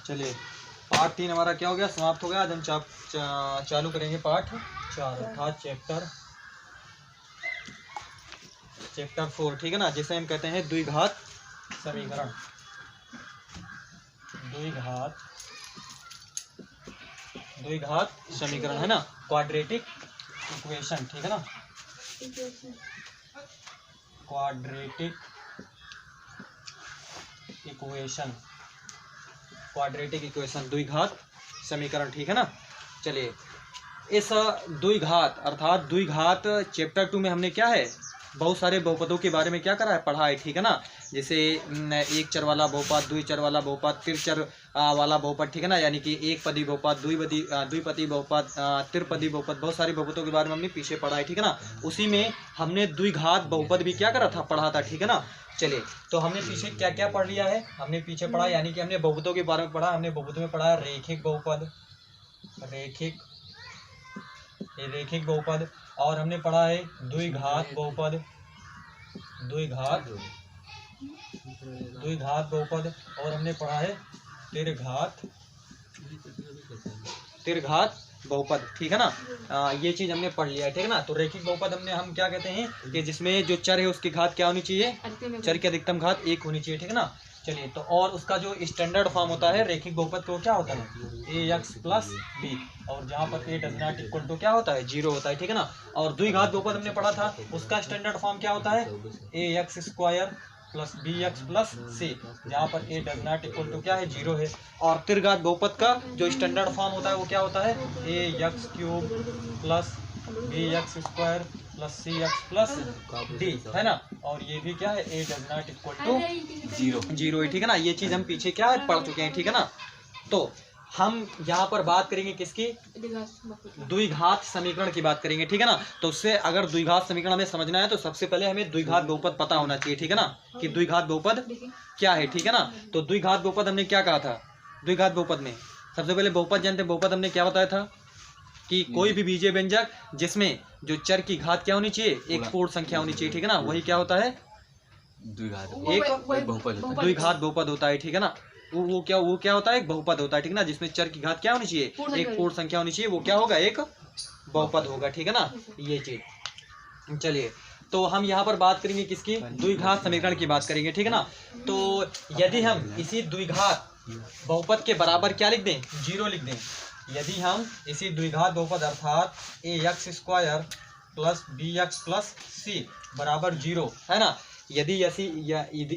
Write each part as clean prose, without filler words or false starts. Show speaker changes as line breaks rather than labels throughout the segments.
चलिए पार्ट 3 हमारा क्या हो गया, समाप्त हो गया। आज हम चालू करेंगे पार्ट 4 अर्थात चैप्टर 4, ठीक है ना, जिसे हम कहते हैं द्विघात समीकरण। द्विघात समीकरण है ना, क्वाड्रेटिक इक्वेशन, ठीक है ना, क्वाड्रेटिक इक्वेशन द्विघात समीकरण, ठीक है ना। चलिए इस द्विघात अर्थात द्विघात चैप्टर 2 में हमने क्या है, बहुत सारे बहुपदों के बारे में क्या करा है, पढ़ा है, ठीक है ना। जैसे एक चर वाला बहुपद, द्वि चर वाला बहुपद, त्रिचर वाला बहुपद, ठीक है ना, यानी कि एक पदी बहुपद, द्विपदी बहुपद, त्रिपदी बहुपद, बहुत सारे बहुपदों के बारे में हमने पीछे पढ़ा है, ठीक है ना। उसी में हमने द्विघात बहुपद भी क्या करा था, पढ़ा था, ठीक है ना। चलिए तो हमने पीछे क्या क्या पढ़ लिया है, हमने पीछे पढ़ा, यानी कि हमने बहुपदों के बारे में पढ़ा। हमने बहुपदों में पढ़ा रेखिक बहुपद, रेखिक बहुपद, और हमने पढ़ा है द्विघात बहुपद, द्विघात बहुपद, और हमने पढ़ा है त्रिघात बहुपद, ठीक है ना। ये चीज हमने पढ़ लिया है, ठीक है ना। तो रेखिक बहुपद हम क्या कहते हैं कि जिसमें जो चर है उसकी घात क्या होनी चाहिए, चर की अधिकतम घात 1 होनी चाहिए, ठीक है ना। चलिए तो और उसका जो स्टैंडर्ड फॉर्म होता है रेखिक बहुपद को क्या होता है, ax + b, और जहाँ पर a does not equal to क्या होता है, 0 होता है, ठीक है ना। और द्विघात बहुपद हमने पढ़ा था, उसका स्टैंडर्ड फॉर्म क्या होता है, ax² + bx + c, जहाँ पर a does not equal to क्या है, 0 है। और त्रिघात बहुपद का जो स्टैंडर्ड फॉर्म होता है वो क्या होता है, ax³ + bx² + cx + d, है ना। और ये भी क्या है, a does not equal to 0 है, ठीक है ना। ये चीज हम पीछे क्या है पढ़ चुके हैं, ठीक है ना। तो हम यहाँ पर बात करेंगे किसकी, द्विघात समीकरण की बात करेंगे, ठीक है ना। तो उससे अगर द्विघात समीकरण हमें समझना है तो सबसे पहले हमें द्विघात बहुपद पता होना चाहिए, ठीक है ना, कि द्विघात बहुपद क्या है, ठीक है ना। तो द्विघात बहुपद हमने क्या कहा था, द्विघात बहुपद में सबसे पहले बहुपद जानते हैं, बहुपद हमने क्या बताया था कि कोई भी बीजीय व्यंजक जिसमें जो चर की घात क्या होनी चाहिए, एक पूर्ण संख्या होनी चाहिए, ठीक है ना, वही क्या होता है, द्विघात बहुपद होता है, ठीक है ना। वो क्या होता है, एक बहुपद होता है, ठीक है ना, जिसमें चर की घात क्या होनी चाहिए, एक पूर्ण संख्या होनी चाहिए, वो क्या होगा, एक बहुपद होगा, ठीक है ना, ये चीज। चलिए तो हम यहाँ पर बात करेंगे किसकी, द्विघात समीकरण की बात करेंगे, ठीक है ना। तो यदि हम इसी द्विघात बहुपद के बराबर क्या लिख दें, 0 लिख दें, यदि हम इसी द्विघात बहुपद अर्थात ax² + bx + c बराबर 0, है ना, यदि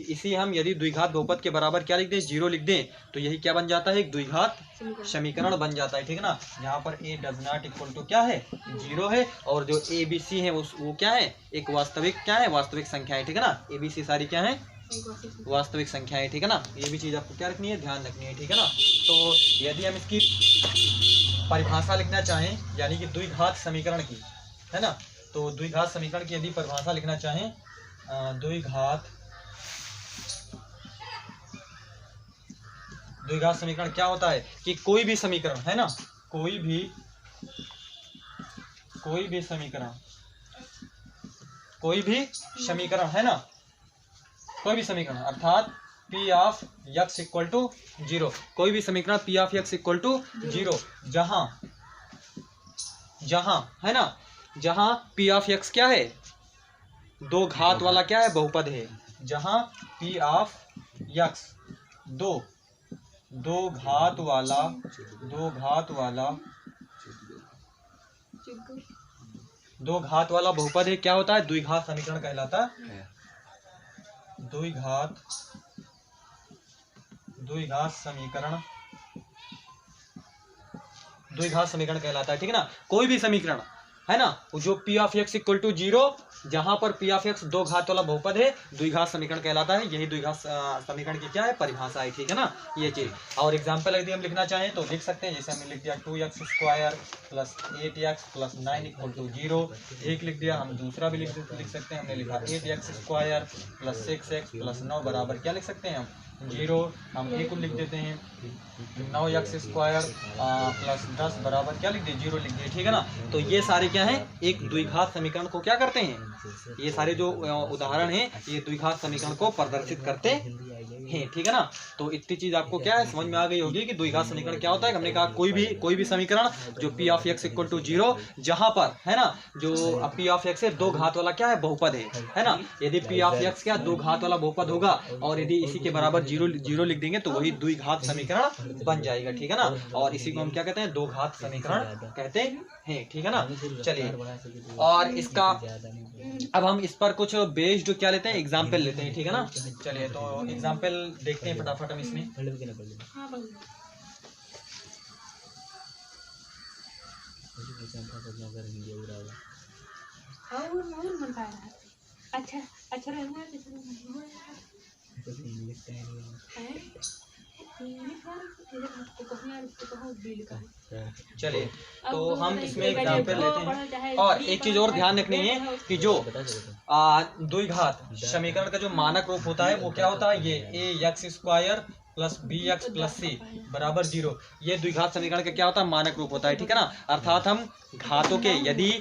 इसी हम यदि द्विघात बहुपद के बराबर क्या लिख दें, 0 लिख दें, तो यही क्या बन जाता है, एक द्विघात समीकरण बन जाता है, ठीक है ना। यहाँ पर a does not equal to क्या है, 0 है, और जो a b c है वो क्या है, एक वास्तविक क्या है, वास्तविक संख्या है, ठीक है ना। a b c सारी क्या है, वास्तविक संख्याएं, ठीक है ना। ये भी चीज आपको क्या रखनी है, ध्यान रखनी है, ठीक है ना। तो यदि हम इसकी परिभाषा लिखना चाहें, यानी कि द्विघात समीकरण की, है ना, तो द्विघात समीकरण की यदि परिभाषा लिखना चाहें, द्विघात समीकरण क्या होता है कि कोई भी समीकरण, है ना, कोई भी समीकरण, है ना, कोई भी समीकरण अर्थात P of x equal to 0, कोई भी समीकरण P of x equal to 0 जहां है ना, जहां P ऑफ x क्या है, दो घात वाला क्या है, बहुपद है, जहां P ऑफ x दो घात वाला बहुपद है, क्या होता है, द्विघात समीकरण कहलाता है, द्विघात समीकरण कहलाता है, ठीक है ना। कोई भी समीकरण, है ना, जो P of x equal to 0 जहां पर P ऑफ x दो घात वाला बहुपद है, द्विघात समीकरण कहलाता है। यही द्विघात समीकरण की क्या है, परिभाषा है, ठीक है ना, ये चीज। और एग्जांपल यदि हम लिखना चाहें तो लिख सकते हैं, जैसे हमने लिख दिया 2x² + 8x + 9 इक्वल टू 0, एक लिख दिया, हम दूसरा भी लिख सकते हैं, हमने लिखा 8x² + 6x + 9 बराबर क्या लिख सकते हैं हम, 0 हम a को लिख देते हैं 9x² प्लस 10 बराबर क्या लिख दिए 0 लिख दिए, ठीक है ना। तो ये सारे क्या हैं, एक द्विघात समीकरण को क्या करते हैं, ये सारे जो उदाहरण हैं ये द्विघात समीकरण को प्रदर्शित करते हैं, ठीक है ना। तो इतनी चीज आपको क्या है समझ में आ गई होगी कि द्विघात समीकरण क्या होता है। हमने कहा कोई भी समीकरण जो p of x equal to 0 जहां पर है ना जो p ऑफ x है दो घात वाला क्या है बहुपद है ना। यदि p ऑफ x क्या दो घात वाला बहुपद होगा और यदि इसी के बराबर 0 लिख देंगे तो वही द्विघात समीकरण बन जाएगा, ठीक है ना। और इसी को हम क्या कहते हैं, दो घात समीकरण कहते हैं, ठीक है ना। चलिए और इसका अब हम इस पर कुछ बेस्ड क्या लेते हैं, एग्जाम्पल लेते हैं, ठीक है ना। चलिए तो एग्जाम्पल देखते हैं फटाफट हम इसमें। चलिए तो हम इसमें एग्जाम्पल लेते हैं। और एक चीज और ध्यान रखनी है कि जो द्विघात समीकरण का जो मानक रूप होता है वो क्या होता है, ये ax² plus bx plus c बराबर 0, ये द्विघात समीकरण का क्या होता है, मानक रूप होता है, ठीक है ना। अर्थात हम घातों के यदि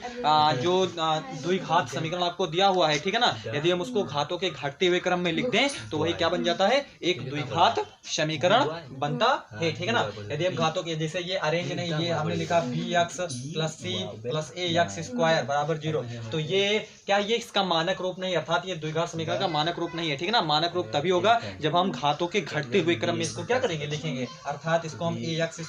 जो द्विघात समीकरण आपको दिया हुआ है, ठीक है ना, यदि हम उसको घातों के घटते हुए क्रम में लिख दें तो वही क्या बन जाता है, एक द्विघात समीकरण बनता है, ठीक है ना। यदि हम घातों के जैसे ये अरेंज नहीं, ये हमने लिखा bx plus c plus ax² बराबर 0, तो ये क्या ये इसका मानक रूप नहीं, अर्थात ये द्विघात समीकरण का मानक रूप नहीं है, ठीक है ना। मानक रूप तभी होगा जब हम घातों के घटते हुए क्रम में इसको क्या करेंगे, लिखेंगे। अर्थात इसको हम ax²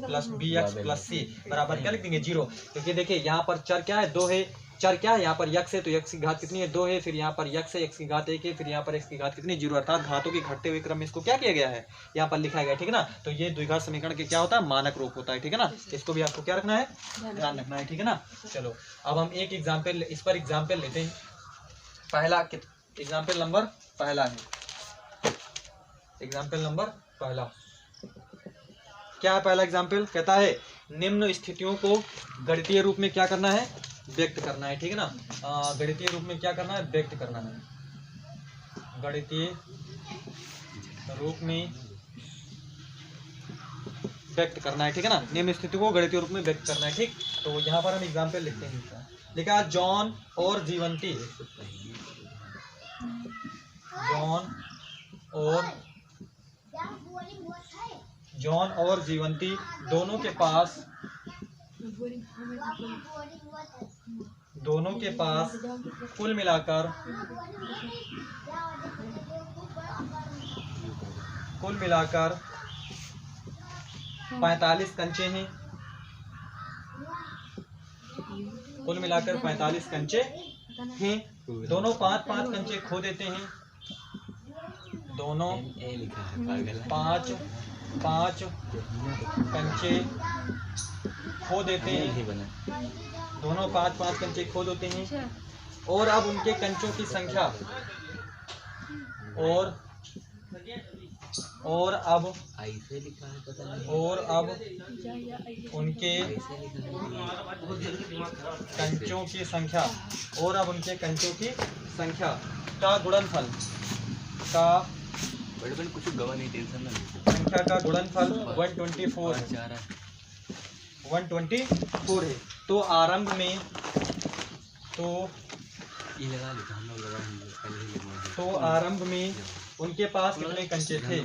plus bx plus c बराबर क्या लिख देंगे 0, क्योंकि देखिए यहाँ पर चर क्या है, 2 है, चर क्या है यहाँ पर x है, तो x की घात कितनी है 2 है, फिर यहाँ पर x है, x की घात 1 है, फिर यहाँ पर x की घात कितनी 0, अर्थात घातों के घटते हुए क्रम में इसको क्या किया गया है, यहाँ पर लिखा गया है, ठीक है ना। तो ये द्विघात समीकरण के क्या होता है, मानक रूप होता है, ठीक है ना। इसको भी आपको क्या रखना है, ध्यान रखना है, ठीक है ना। चलो अब हम एक एग्जाम्पल इस पर एग्जाम्पल लेते हैं। पहला एग्जाम्पल नंबर पहला है, एग्जाम्पल नंबर पहला क्या है, पहला एग्जाम्पल कहता है निम्न स्थितियों को गणितीय रूप में क्या करना है, व्यक्त करना है, ठीक है ना। गणितीय रूप में क्या करना है, व्यक्त करना है, गणितीय रूप में व्यक्त करना है, ठीक है ना। निम्न स्थिति को गणितीय रूप में व्यक्त करना है, ठीक। तो यहाँ पर हम एग्जाम्पल लिखते हैं, लिखा जॉन और जीवंती, जॉन और जीवंती दोनों के पास कुल मिलाकर 45 कंचे हैं, कुल मिलाकर 45 कंचे हैं। दोनों 5-5 कंचे खो देते हैं, दोनों 5-5 कंचे खो देते हैं, दोनों 5-5 कंचे खो देते हैं। और अब उनके कंचों की संख्या और अब उनके कंचों की संख्या का गुणनफल संख्या का गुणनफल 124 है। तो आरंभ में उनके पास कितने कंचे थे,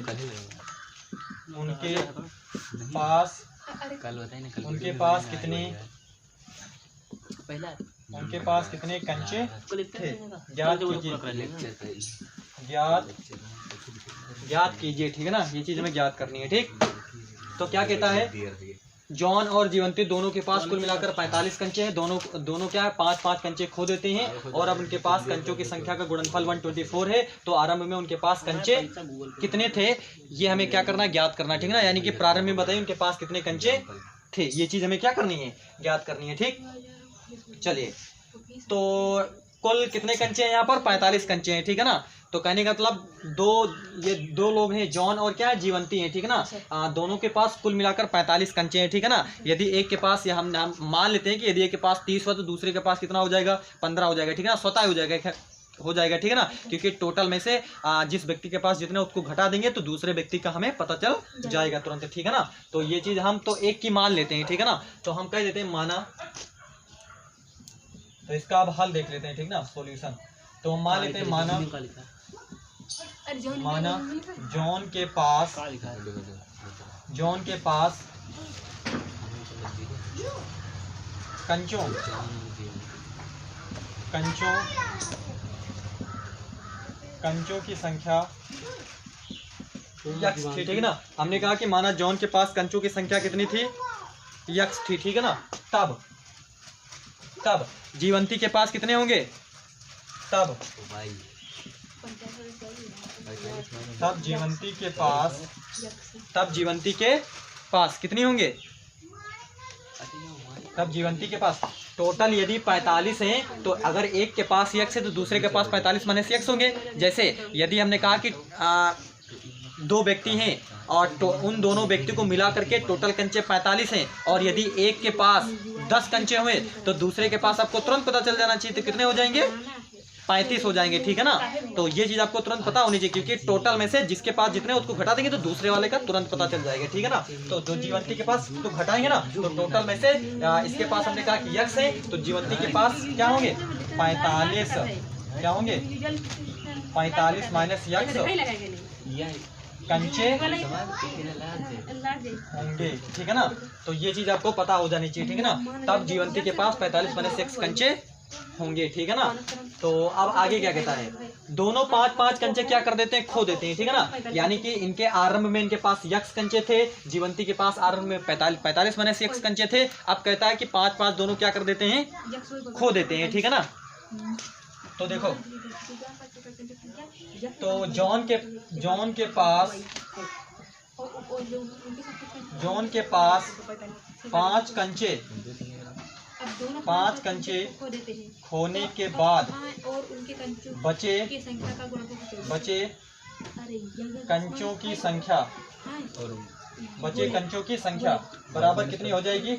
उनके पास कितने कंचे थे, ज्ञात कीजिए, ठीक है ना। ये चीज हमें ज्ञात करनी है, ठीक। तो क्या कहता है, जॉन और जीवंती दोनों के पास कुल मिलाकर 45 कंचे हैं, दोनों क्या है 5-5 कंचे खो देते हैं। और अब उनके पास कंचों की संख्या का गुणनफल 124 है। तो आरंभ में उनके पास कंचे कितने थे ये हमें क्या करना है, ज्ञात करना, ठीक है ना। यानी कि प्रारंभ में बताइए उनके पास कितने कंचे थे, ये चीज हमें क्या करनी है, ज्ञात करनी है, ठीक। चलिए तो कुल कितने कंचे हैं, यहाँ पर 45 कंचे हैं, ठीक है ना। तो कहने का मतलब ये दो लोग हैं, जॉन और क्या है जीवंती हैं, ठीक है ना। दोनों के पास कुल मिलाकर 45 कंचे हैं, ठीक है ना। यदि एक के पास ये हम मान लेते हैं कि यदि एक के पास 30 हुआ तो दूसरे के पास कितना हो जाएगा, 15 हो जाएगा, ठीक है ना, स्वतः हो जाएगा, हो जाएगा, ठीक है ना, क्योंकि टोटल में से जिस व्यक्ति के पास जितने उसको घटा देंगे तो दूसरे व्यक्ति का हमें पता चल जाएगा तुरंत, ठीक है ना। तो ये चीज हम तो एक की मान लेते हैं, ठीक है ना, तो हम कह देते हैं माना, तो इसका अब हल देख लेते हैं, ठीक ना, सॉल्यूशन। तो हम मान लेते हैं माना जॉन के पास कंचों की संख्या यक्स थी, ठीक है ना। हमने कहा कि माना जॉन के पास कंचों की संख्या कितनी थी, यक्स थी, ठीक है ना। तब जीवंती के पास कितने होंगे, तब जीवंती के पास कितनी होंगे, तब जीवंती के पास टोटल यदि 45 हैं तो अगर एक के पास यक्स है तो दूसरे के पास 45 माइनस यक्स होंगे। जैसे यदि हमने कहा कि 2 व्यक्ति हैं और उन दोनों व्यक्ति को मिला करके टोटल कंचे 45 हैं और यदि एक के पास 10 कंचे हुए तो दूसरे के पास आपको तुरंत पता चल जाना चाहिए तो कितने हो जाएंगे, 35 हो जाएंगे, ठीक है ना। तो ये चीज आपको तुरंत पता होनी चाहिए क्योंकि टोटल में से जिसके पास जितने उसको घटा देंगे तो दूसरे वाले का तुरंत पता चल जाएगा, ठीक है ना। तो जो जीवंती के पास तो घटाएंगे ना, तो टोटल में से इसके पास हमने कहा कि यक्स है तो जीवंती के पास क्या होंगे, 45 क्या होंगे, 45 माइनस यक्स कंचे होंगे, ठीक है ना। तो ये चीज आपको पता हो जानी चाहिए, ठीक है ना। तब जीवंती के पास 45 माइनस यक्स कंचे होंगे, ठीक है ना। तो अब आगे क्या कहता है, दोनों 5-5 कंचे क्या कर देते हैं, खो देते हैं, ठीक है ना। यानी कि इनके आरंभ में इनके पास यक्स कंचे थे, जीवंती के पास आरंभ में 45 माइनस यक्स कंचे थे। अब कहता है कि 5-5 दोनों क्या कर देते हैं, खो देते हैं, ठीक है ना। तो देखो, तो जॉन के पास 5 कंचे खोने के बाद बचे कंचों की संख्या बराबर कितनी हो जाएगी,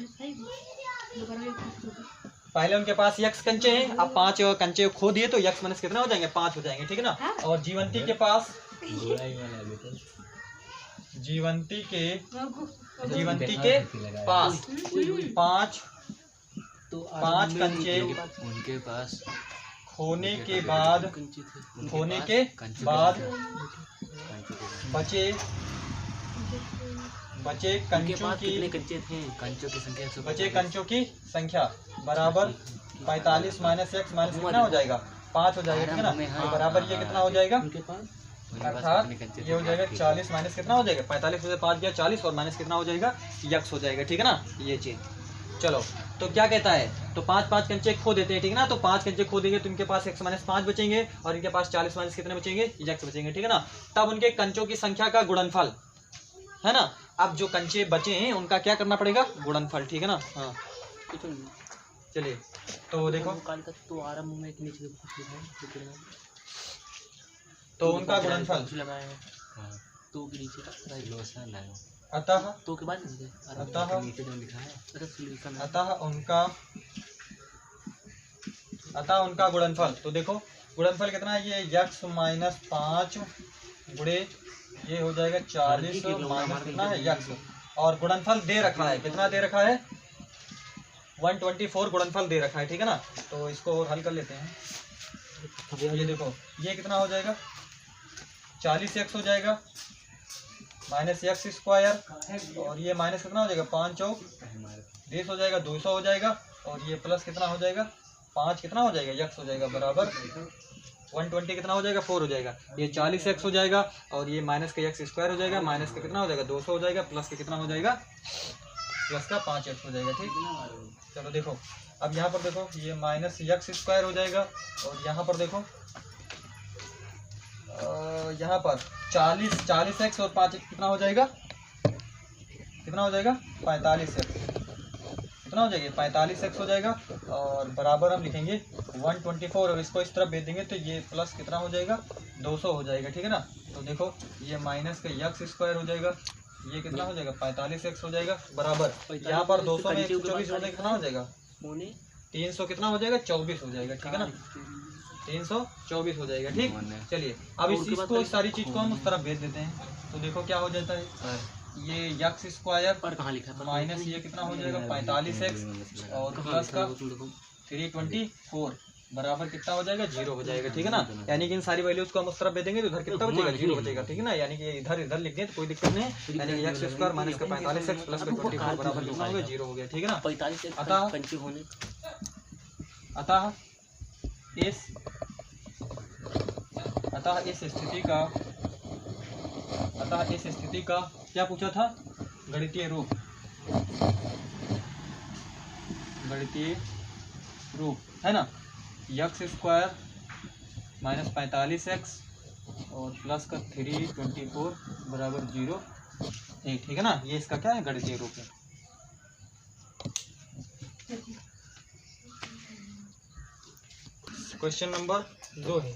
पहले उनके पास यक्स कंचे हैं, अब 5 कंचे खो दिए तो यक्स माइनस कितना हो जाएंगे, 5 हो जाएंगे, ठीक है ना। और जीवंती के पास 5 कंचे उनके पास खोने के बाद बचे कंचों की संख्या बराबर 45 माइनस यक्स माइनस कितना हो जाएगा, 5 हो जाएगा, ठीक है ना। तो बराबर ये कितना हो जाएगा, अर्थात ये हो जाएगा 40 माइनस कितना हो जाएगा, 45 में से 5 गया 40 और माइनस कितना हो जाएगा, यक्स हो जाएगा, ठीक है ना। ये चीज चलो, तो क्या कहता है, तो 5-5 कंचे खो देते हैं, ठीक है ना। तो 5 कंचे खो देंगे तो इनके पास x माइनस 5 बचेंगे और इनके पास 40 माइनस कितने बचेंगे, यक्स बचेंगे, ठीक है ना। तब उनके कंचों की संख्या का गुणनफल है ना। अब जो कंचे बचे हैं उनका क्या करना पड़ेगा, गुणनफल, ठीक है ना। हाँ चलिए, तो देखो, तो उनका गुणनफल अतः उनका गुणनफल, तो देखो गुणनफल कितना है, ये यक्स माइनस 5 गुणे ये हो जाएगा 40 माइनस कितना है, यक्स, और गुणनफल दे रखा है, कितना दे रखा है, 124 गुणनफल दे रखा है, ठीक है ना। तो इसको हल कर लेते हैं। ये देखो, ये कितना हो जाएगा, 40 यक्स हो जाएगा माइनस यक्स स्क्वायर, और ये माइनस कितना हो जाएगा, 5 चौक 20 हो जाएगा, 200 हो जाएगा, और ये प्लस कितना हो जाएगा, 5 कितना हो जाएगा, यक्स हो जाएगा, बराबर 120 कितना हो जाएगा, 4 हो जाएगा। ये 40 यक्स हो जाएगा और ये माइनस का यक्स स्क्वायर हो जाएगा, माइनस का कितना हो जाएगा, 200 हो जाएगा, प्लस का कितना हो जाएगा, प्लस का 5 यक्स हो जाएगा, ठीक। चलो देखो, अब यहाँ पर देखो, ये माइनस यक्स स्क्वायर हो जाएगा और यहाँ पर देखो, यहाँ पर 40 एक्स और 5 कितना हो जाएगा, 45 एक्स, कितना हो जाएगा, 45 एक्स हो जाएगा, और बराबर हम लिखेंगे 124 और इसको इस तरफ भेज देंगे तो ये प्लस कितना हो जाएगा, 200 हो जाएगा, ठीक है ना। तो देखो, ये माइनस का यक्स स्क्वायर हो जाएगा, ये कितना हो जाएगा, 45 एक्स हो जाएगा, बराबर यहाँ पर 200 में 124 होने कितना हो जाएगा, 300 कितना हो जाएगा, 24 हो जाएगा, ठीक है ना। 324 हो जाएगा। ठीक, चलिए अब इसको सारी चीज को हम उस तरफ भेज देते हैं। तो देखो क्या हो जाता है, ये यक्स स्क्वायर पर कहाँ लिखा है माइनस ये कितना हो जाएगा 45x और प्लस का 324 बराबर कितना हो जाएगा 0 हो जाएगा। ठीक है ना, यानी कि इन सारी वैल्यूज को हम उस तरफ भेजेंगे तो इधर कितना बचेगा 0 बचेगा। ठीक है ना, यानी कि इधर इधर लिख दें तो कोई दिक्कत नहीं है। यानी कि यक्स स्क्वायर माइनस का 45x प्लस का 24 बराबर कितना हो गया 0 हो गया। ठीक है ना, अतः इस स्थिति का क्या पूछा था, गणितीय रूप है ना, यक्स स्क्वायर माइनस 45x और प्लस का 324 बराबर 0 है। ठीक है ना, ये इसका क्या है गणितीय रूप है। क्वेश्चन नंबर 2 है,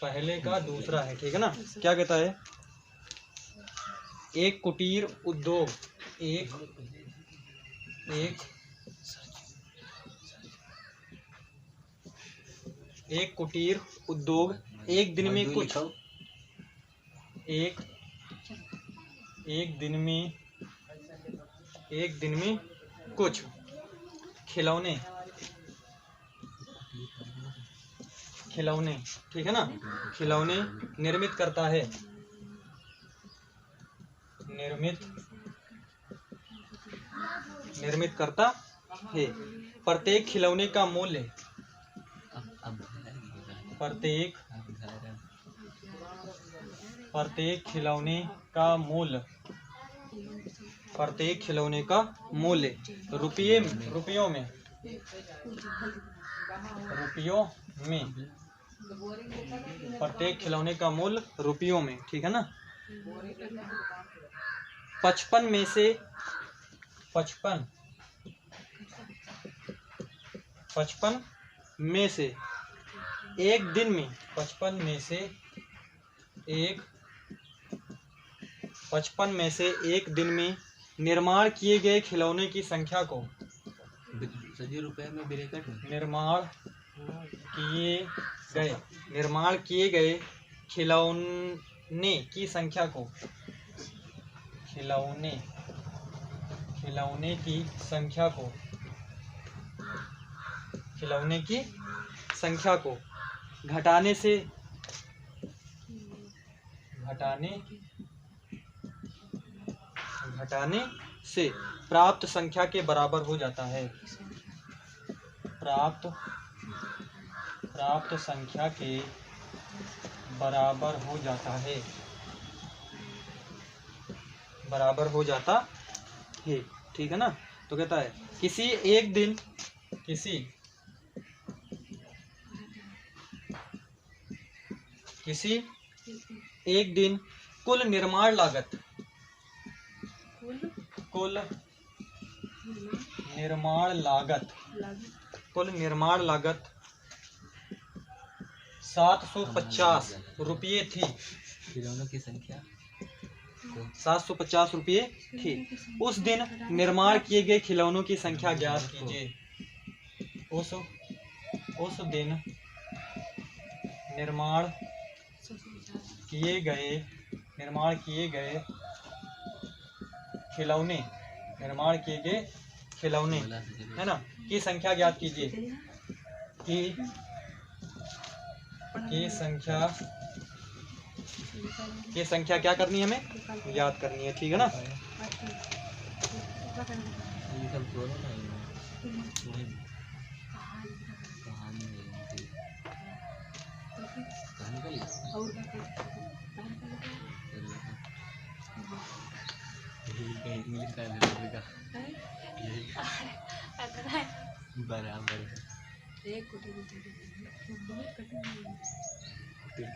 पहले का दूसरा है। ठीक है ना, क्या कहता है, एक कुटीर उद्योग एक दिन में कुछ खिलौने ठीक है ना, खिलौने निर्मित करता है। प्रत्येक खिलौने का मूल्य रुपयों में प्रत्येक खिलौने का मूल्य रुपयों में। ठीक है ना, 55 में से एक दिन में 55 में से एक दिन में निर्माण किए गए खिलौने की संख्या को निर्माण किए गए खिलौने की संख्या को घटाने से प्राप्त संख्या के बराबर हो जाता है। प्राप्त संख्या के बराबर हो जाता है। ठीक है ना, तो कहता है किसी एक दिन कुल निर्माण लागत 750 रुपये थी। खिलौनों की संख्या 750 रुपये थी। उस दिन निर्माण किए गए खिलौनों की संख्या ज्ञात कीजिए। उस दिन निर्माण किए गए खिलौने है ना की संख्या ज्ञात कीजिए। की संख्या क्या करनी है, हमें याद करनी है। ठीक है ना,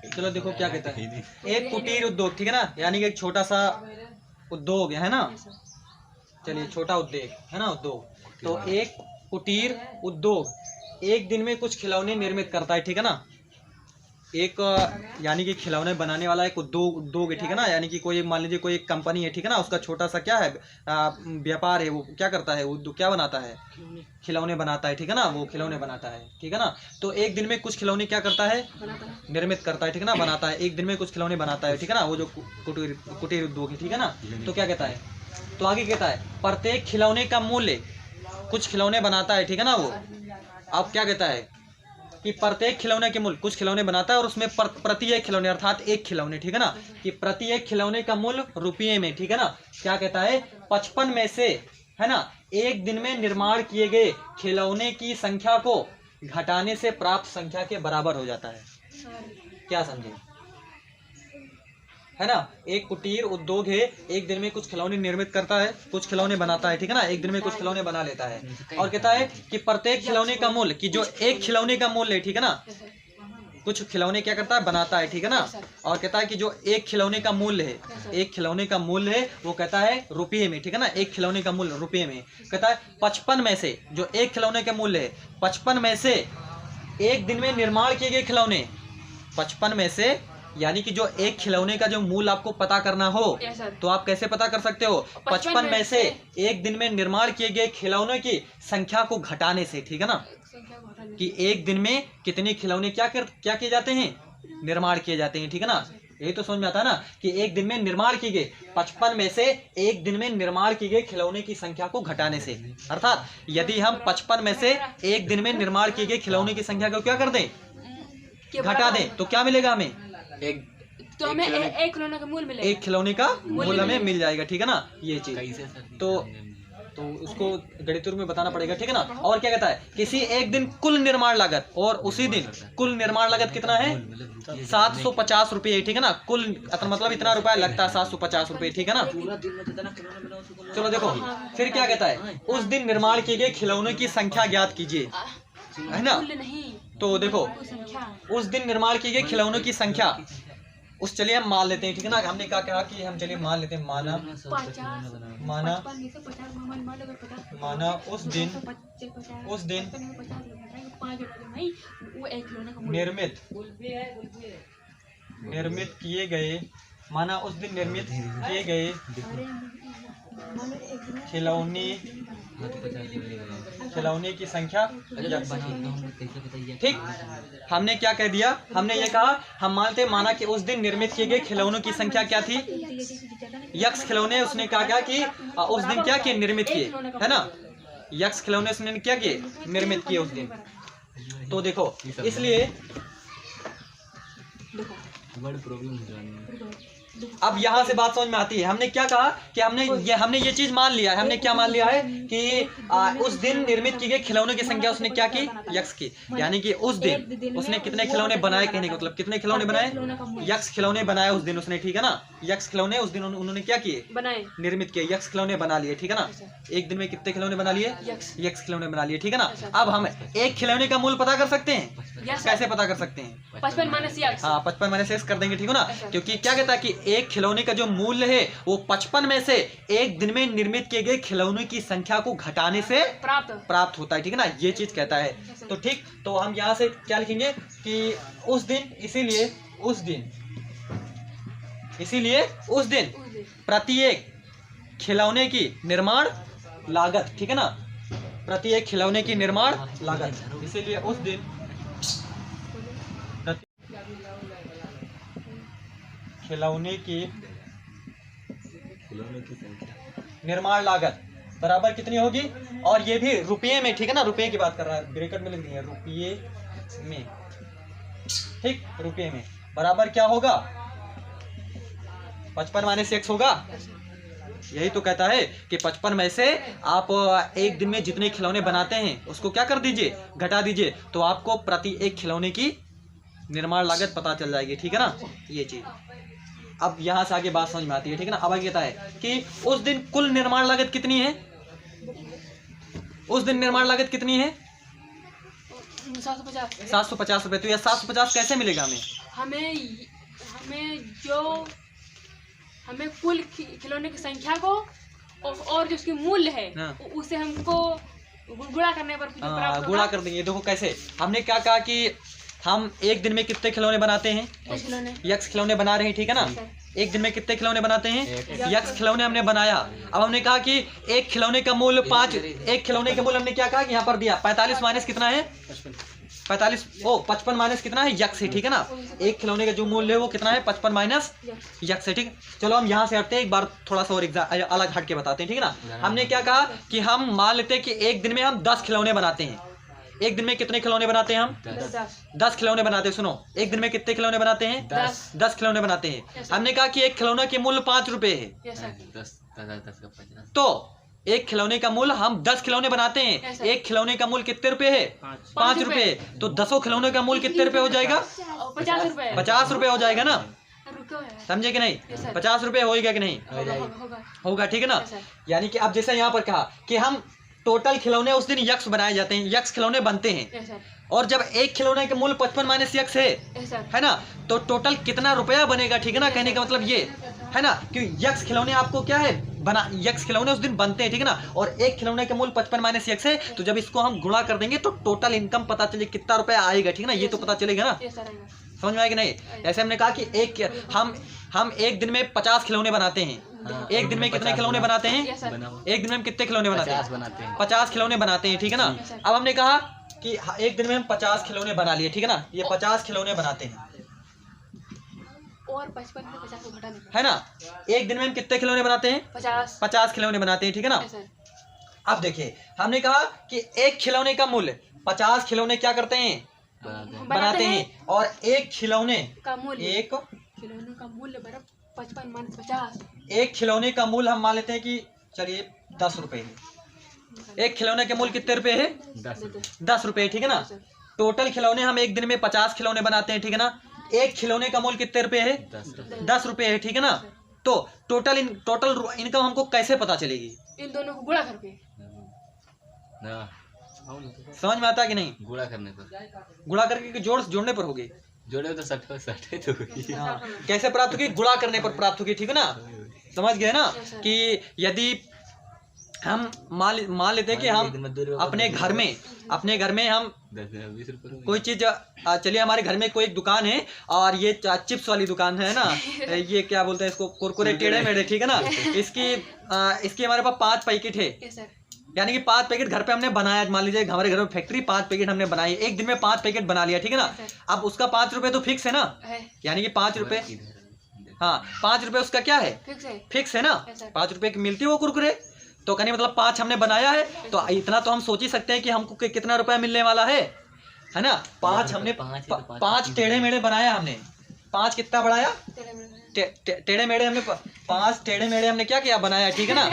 चलो देखो क्या कहता है, एक कुटीर उद्योग। ठीक है ना, यानी कि एक छोटा सा उद्योग है ना, चलिए छोटा उद्योग है ना, उद्योग। तो एक कुटीर उद्योग एक दिन में कुछ खिलौने निर्मित करता है। ठीक है ना, एक यानी कि खिलौने बनाने वाला एक उद्योग है, ठीक है ना। यानी कि कोई मान लीजिए कोई एक कंपनी है, ठीक है ना, उसका छोटा सा क्या है व्यापार है, वो क्या करता है, वो क्या बनाता है, खिलौने बनाता है, ठीक है ना, वो खिलौने बनाता है, ठीक है ना। तो एक दिन में कुछ खिलौने क्या करता है, निर्मित करता है, ठीक है ना, बनाता है, एक दिन में कुछ खिलौने बनाता है, ठीक है ना, वो जो कुटीर उद्योग है, ठीक है ना। तो क्या कहता है, तो आगे कहता है प्रत्येक खिलौने का मूल्य, कुछ खिलौने बनाता है, ठीक है ना वो। अब क्या कहता है कि प्रत्येक खिलौने के मूल्य, कुछ खिलौने बनाता है और उसमें प्रति एक खिलौने अर्थात एक खिलौने, ठीक है ना, कि प्रति एक खिलौने का मूल्य रुपये में, ठीक है ना, क्या कहता है 55 में से, है ना, एक दिन में निर्माण किए गए खिलौने की संख्या को घटाने से प्राप्त संख्या के बराबर हो जाता है। क्या समझे, है ना। एक कुटीर उद्योग है, एक दिन में कुछ खिलौने निर्मित करता है, कुछ खिलौने बनाता है, ठीक है ना, एक दिन में कुछ खिलौने बना लेता है। और कहता है कि प्रत्येक खिलौने का मूल्य, कि जो एक खिलौने का मूल्य है, ठीक है ना, कुछ खिलौने क्या करता है, बनाता है, ठीक है ना। और कहता है कि जो एक खिलौने का मूल्य है, एक खिलौने का मूल्य है, वो कहता है रुपये में, ठीक है ना, एक खिलौने का मूल्य रुपये में। कहता है 55 में से, जो एक खिलौने का मूल्य है, 55 में से एक दिन में निर्माण किए गए खिलौने, 55 में से, यानी कि जो एक खिलौने का जो मूल्य आपको पता करना हो तो आप कैसे पता कर सकते हो, 55 में से एक दिन में निर्माण किए गए खिलौनों की संख्या को घटाने से, ठीक है ना, कि एक दिन में कितने खिलौने क्या किए जाते हैं, निर्माण किए जाते हैं, ठीक है ना। यही तो समझ में आता है ना, कि एक दिन में निर्माण किए गए 55 में से एक दिन में निर्माण किए गए खिलौने की संख्या को घटाने से। अर्थात यदि हम 55 में से एक दिन में निर्माण किए गए खिलौने की संख्या को क्या कर दें, घटा दें, तो क्या मिलेगा हमें,
तो हमें एक खिलौने का मूल्य मिलेगा,
एक खिलौने का मूल्य हमें मिल जाएगा, ठीक है ना, ये चीज। तो उसको गणित रूप में बताना पड़ेगा, ठीक है ना। और क्या कहता है, किसी एक दिन कुल निर्माण लागत, और उसी दिन कुल निर्माण लागत कितना है, 750 रुपये, ठीक है ना, कुल मतलब इतना रुपया लगता है 750 रुपये, ठीक है ना। चलो देखो फिर क्या कहता है, उस दिन निर्माण किए गए खिलौनों की संख्या ज्ञात कीजिए, है ना। तो देखो उस दिन निर्माण किए गए खिलौनों की संख्या, उस चलिए हम मान लेते हैं, ठीक है ना, हमने क्या कहा कि हम चलिए मान लेते हैं, माना उस दिन निर्मित किए गए, माना उस दिन निर्मित किए गए खिलौने की संख्या, ठीक। हमने क्या कह दिया, हमने ये कहा, हम मानते माना कि उस दिन निर्मित किए गए खिलौनों की संख्या क्या थी, यक्ष खिलौने, उसने कहा कि उस दिन क्या किए, निर्मित किए, है ना, यक्ष खिलौने उसने क्या किए, निर्मित किए उस दिन। तो देखो इसलिए अब यहाँ से बात समझ में आती है, हमने क्या कहा कि हमने ये चीज मान लिया है, हमने क्या मान लिया है कि उस दिन निर्मित की गई खिलौनों की संख्या उसने क्या की, यक्ष की, यानी कि उस दिन उसने कितने खिलौने बनाए, कहने का मतलब कितने खिलौने बनाए, यक्ष खिलौने बनाए उस दिन उसने, ठीक है ना, यक्ष खिलौने उस दिन उन्होंने क्या किए, बनाए, निर्मित किए, यक्ष खिलौने बना लिए, ठीक है ना। एक दिन में कितने खिलौने बना लिए, यक्ष खिलौने बना लिए, ठीक है ना। अब हम एक खिलौने का मूल्य पता कर सकते हैं, कैसे पता कर सकते हैं,
55 माइनस यक्ष,
हाँ 55 माइनस यक्ष कर देंगे, ठीक है ना, क्योंकि क्या कहता है कि एक खिलौने का जो मूल्य है वो 55 में से एक दिन में निर्मित किए गए खिलौनों की संख्या को घटाने से प्राप्त होता है, ठीक है ना, ये चीज कहता है। तो ठीक, तो हम यहाँ से क्या लिखेंगे कि उस दिन, इसीलिए उस दिन प्रत्येक खिलौने की निर्माण लागत, ठीक है ना, प्रत्येक खिलौने की निर्माण लागत, इसीलिए उस दिन खिलौने की निर्माण लागत बराबर कितनी होगी, और ये भी रुपये में, ठीक है ना, रुपये की बात कर रहा है, ब्रैकेट में लिख दिए रुपये में, ठीक, रुपये में बराबर क्या होगा, 55 माइनस यक्ष होगा। यही तो कहता है कि 55 में से आप एक दिन में जितने खिलौने बनाते हैं उसको क्या कर दीजिए, घटा दीजिए, तो आपको प्रति एक खिलौने की निर्माण लागत पता चल जाएगी, ठीक है ना, ये चीज। अब यहाँ से आगे बात समझ में आती है, ठीक है ना। अब आगे कहता है कि उस दिन कुल निर्माण लागत कितनी है, उस दिन निर्माण लागत कितनी है, 750 रुपए। तो यह 750 कैसे मिलेगा
हमें कुल खिलौने की संख्या को और जो उसकी मूल्य है उसे हमको गुणा करने पर
गुणा कर देंगे। देखो कैसे, हमने क्या कहा कि हम एक दिन में कितने खिलौने बनाते हैं?
कुछ खिलौने
यक्स खिलौने बना रहे हैं, ठीक है ना। एक दिन में कितने खिलौने बनाते हैं? यक्स खिलौने हमने बनाया। अब हमने कहा कि एक खिलौने का मूल्य 5, एक खिलौने का मूल्य हमने क्या कहा कि यहाँ पर दिया 45 माइनस कितना है? 45 55 माइनस कितना है? यक्स है, ठीक है ना। एक खिलौने का जो मूल्य है वो कितना है? 55 माइनस यक्स है, ठीक। चलो हम यहाँ से हटते हैं, एक बार थोड़ा सा और अलग हट के बताते हैं, ठीक है ना। हमने क्या कहा कि हम मान लेते हैं कि एक दिन में हम 10 खिलौने बनाते हैं। एक दिन में कितने खिलौने बनाते हैं हम? 10 खिलौने बनाते हैं। सुनो, एक दिन में कितने खिलौने बनाते हैं? 10 खिलौने बनाते हैं। हमने कहा कि एक खिलौना के मूल्य 5 रुपए है, तो एक खिलौने का मूल्य हम 10 खिलौने बनाते हैं, एक खिलौने का मूल्य कितने रुपए है? 5 रुपए। तो 10 खिलौने का मूल्य कितने रुपए हो जाएगा?
50 रुपए।
50 रुपए हो जाएगा ना, समझे कि नहीं? 50 रुपए होगा कि नहीं? होगा, ठीक है ना। यानी कि अब जैसे यहाँ पर कहा कि हम टोटल खिलौने उस दिन यक्स बनाए जाते हैं, यक्स खिलौने बनते हैं, और जब एक खिलौने का मूल्य 55 माइनस यक्स है ना, तो टोटल कितना रुपया बनेगा, ठीक है ना। कहने का मतलब ये है ना कि यक्स खिलौने आपको क्या है बना, यक्स खिलौने उस दिन बनते हैं, ठीक है ना। और एक खिलौने का मूल्य 55 माइनस यक्स है, तो जब इसको हम गुणा कर देंगे तो टोटल इनकम पता चले कितना रुपया आएगा, ठीक है ना। ये तो पता चलेगा ना, समझ में आएगा नहीं। ऐसे हमने कहा कि हम एक दिन में 50 खिलौने बनाते हैं। एक दिन में कितने खिलौने बनाते हैं? एक दिन में हम कितने खिलौने बनाते हैं? 50 खिलौने बनाते हैं, ठीक है ना। अब हमने कहा कि एक दिन में हम 50 खिलौने बना लिए, ठीक है ना। ये 50 खिलौने बनाते हैं
और 55 में 50 को घटा देंगे,
है ना। एक दिन में हम कितने खिलौने बनाते हैं? 50 खिलौने बनाते हैं, ठीक है ना। अब देखिए, हमने कहा कि एक खिलौने का मूल्य 50 खिलौने क्या करते हैं? बनाते हैं। और एक खिलौने
का मूल्य,
एक
खिलौने का मूल्य बराबर 55 माइनस 50।
एक खिलौने का मूल्य हम मान लेते हैं कि चलिए 10 रुपए है। एक खिलौने के मूल्य कितने रुपए है? 10 रुपए, ठीक है ना। टोटल खिलौने हम एक दिन में 50 खिलौने बनाते हैं, ठीक है ना। एक खिलौने का मूल्य कितने रुपए है? 10 रुपए है, ठीक है ना। तो टोटल इनकम हमको कैसे पता चलेगी?
इन दोनों को गुणा करके।
समझ में आता है कि नहीं?
गुणा करने पर,
गुणा करके जोड़ने पर होगी।
जोड़े तो 60 तो होगी।
हाँ, कैसे प्राप्त होगी? गुणा करने पर प्राप्त होगी, ठीक है ना। समझ गए ना कि यदि हम मान लेते हैं कि हम अपने घर में हम
10-20 रुपए
कोई चीज, चलिए हमारे घर में कोई एक दुकान है और ये चिप्स वाली दुकान है ना, ये क्या बोलते हैं इसको, कुरकुरे टेढ़े मेढ़े, ठीक है ना। इसकी हमारे पास 5 पैकेट है, यानी कि 5 पैकेट घर पे हमने बनाया। मान लीजिए हमारे घर में फैक्ट्री 5 पैकेट हमने बनाई, एक दिन में 5 पैकेट बना लिया, ठीक है ना। अब उसका 5 रुपए तो फिक्स है ना, यानी कि 5 रुपए, हाँ 5 रुपए उसका क्या है? फिक्स है ना। 5 रुपए की मिलती है वो कुरकुरे, तो कहने मतलब 5 हमने बनाया है, तो इतना तो हम सोच ही सकते हैं कि हमको कितना रुपया मिलने वाला है ना। 5 हमने 5 टेढ़े मेढ़े बनाया हमने। 5 कितना बढ़ाया? टेढ़े मेढ़े हमने 5 टेढ़े मेढ़े हमने क्या किया? बनाया, ठीक है ना।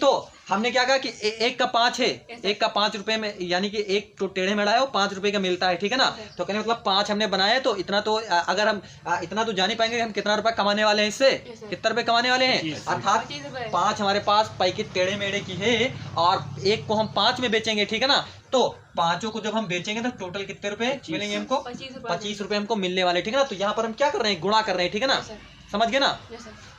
तो हमने क्या कहा कि एक का 5 है, एक का 5 रुपए में, यानी कि एक तो टेढ़े मेढ़ा है वो 5 रुपए का मिलता है, ठीक है ना। तो कहने मतलब 5 हमने बनाए, तो इतना तो अगर हम इतना तो जान ही पाएंगे कि हम कितना रुपया कमाने वाले हैं इससे, कितना रुपए कमाने वाले हैं। अर्थात 5 हमारे पास पैकेट टेढ़े मेढ़े की है और एक को हम 5 में बेचेंगे, ठीक है ना। तो 5 को जब हम बेचेंगे तो टोटल कितने रुपए मिलेंगे हमको? 25 रुपए हमको मिलने वाले, ठीक है ना। तो यहाँ पर हम क्या कर रहे हैं? गुणा कर रहे हैं, ठीक है ना। समझ गए ना।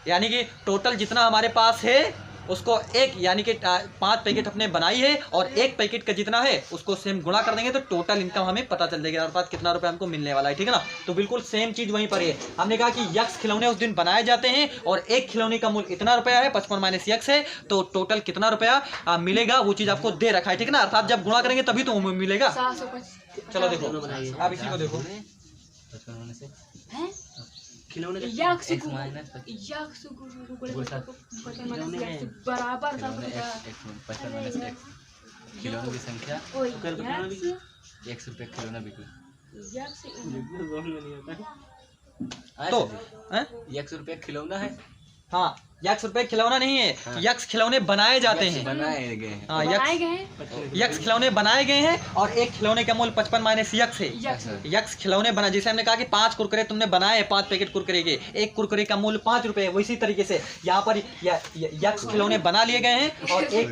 यानी कि टोटल जितना हमारे पास है उसको एक, यानी कि 5 पैकेट अपने बनाई है और एक पैकेट का जितना है उसको सेम गुणा कर देंगे तो टोटल इनकम हमें पता चल जाएगी, अर्थात कितना रुपए हमको मिलने वाला है, ठीक है ना। तो बिल्कुल सेम चीज वहीं पर है। हमने कहा कि यक्स खिलौने उस दिन बनाए जाते हैं और एक खिलौने का मूल्य इतना रुपया है, 55 माइनस यक्स है, तो टोटल कितना रुपया मिलेगा वो चीज आपको दे रखा है, ठीक है ना। अर्थात जब गुणा करेंगे तभी तो मिलेगा। चलो देखो, आप इसी को देखो,
बराबर
खिलौनों की संख्या 100 रुपए खिलौना बिक्री।
तो
100 रुपए खिलौना है।
हाँ, यक्स रुपए खिलौना नहीं है, हाँ। यक्स खिलौने बनाए जाते हैं,
बनाए गए हैं।
हाँ, यक्स खिलौने बनाए गए हैं और एक खिलौने का मूल्य 55 माइनस यक्स है। यक्स खिलौने बना, जैसे हमने कहा कि 5 कुरकुरे तुमने बनाए, 5 पैकेट कुरकुरे के, एक कुरकुरे का मूल्य 5 रुपए है, वैसी तरीके से यहाँ पर यक्स खिलौने बना लिए गए हैं और एक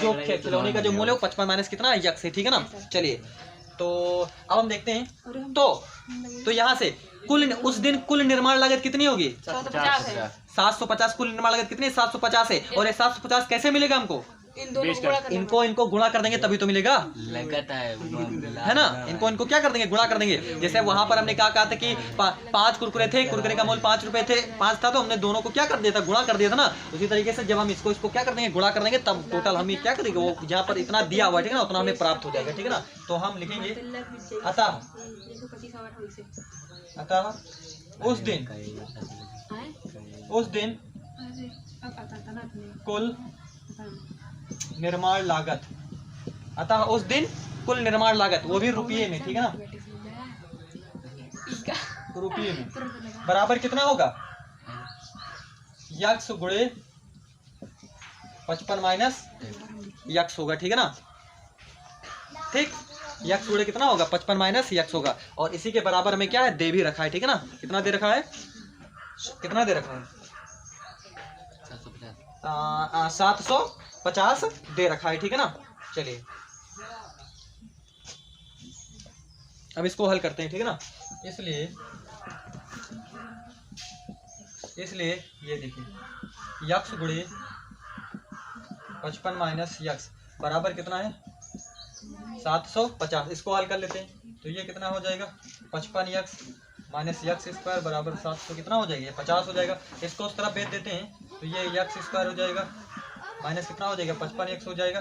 जो खिलौने का जो मूल्य है 55 माइनस कितना यक्स है, ठीक है ना। चलिए, तो अब हम देखते हैं, तो यहाँ से उस दिन कुल निर्माण लागत कितनी होगी? 750 कुल निर्माण लागत कितनी? 750 है। और ये 750 कैसे मिलेगा हमको?
इन दोनों को गुणा करना
इनको गुणा कर देंगे तभी तो मिलेगा,
लगता
है ना। इनको क्या कर देंगे, गुणा कर देंगे। जैसे वहां पर हमने क्या कहा था कि 5 कुरकुरे थे, कुरकुरे का मूल्य 5 रुपए थे, 5 था, तो हमने दोनों को क्या कर दिया था, गुणा कर दिया था ना। उसी तरीके से जब हम इसको क्या कर देंगे, गुणा कर देंगे, तब टोटल हम क्या करेंगे, वो जहाँ पर इतना दिया हुआ है, ठीक है ना, उतना हमें प्राप्त हो जाएगा, ठीक है ना। तो हम लिखेंगे अतः उस दिन कुल निर्माण लागत, अतः उस दिन कुल निर्माण लागत, वो भी रुपये में, ठीक है ना, रुपये में बराबर कितना होगा, यक्स गुणे 55 माइनस यक्स होगा, ठीक है ना। ठीक, यक्स गुणे कितना होगा, 55 माइनस यक्स होगा। और इसी के बराबर में क्या है, दे भी रखा है, ठीक है ना। कितना दे रखा है, कितना दे रखा है, 750 दे रखा है, ठीक है ना। चलिए अब इसको हल करते हैं, ठीक है ना। इसलिए ये देखिए, यक्स गुणे 55 माइनस यक्स बराबर कितना है, 750। इसको हल कर लेते हैं, तो ये कितना हो जाएगा, 55 यक्स माइनस यक्स स्क्वायर बराबर 700 कितना हो जाएगा, 50 हो जाएगा। इसको उस तरफ भेज देते हैं, तो ये यक्स स्क्वायर हो जाएगा माइनस कितना हो जाएगा, 55 यक्स हो जाएगा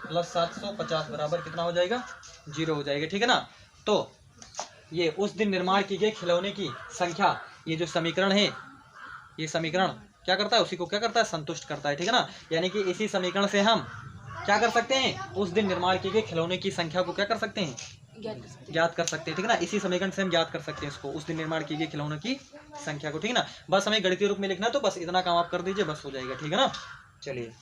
प्लस 750 बराबर कितना हो जाएगा, 0 हो जाएगा, ठीक है ना। तो ये उस दिन निर्माण की गई खिलौने की संख्या, ये जो समीकरण है, ये समीकरण क्या करता है, उसी को क्या करता है, संतुष्ट करता है, ठीक है ना। यानी कि इसी समीकरण से हम क्या कर सकते हैं, उस दिन निर्माण की गई खिलौने की संख्या को क्या कर सकते हैं, ज्ञात कर सकते हैं, ठीक है ना। इसी समीकरण से हम ज्ञात कर सकते हैं इसको, उस दिन निर्माण की गई खिलौनों की संख्या को, ठीक है ना। बस हमें गणितीय रूप में लिखना है, तो बस इतना काम आप कर दीजिए, बस हो जाएगा, ठीक है ना। चलिए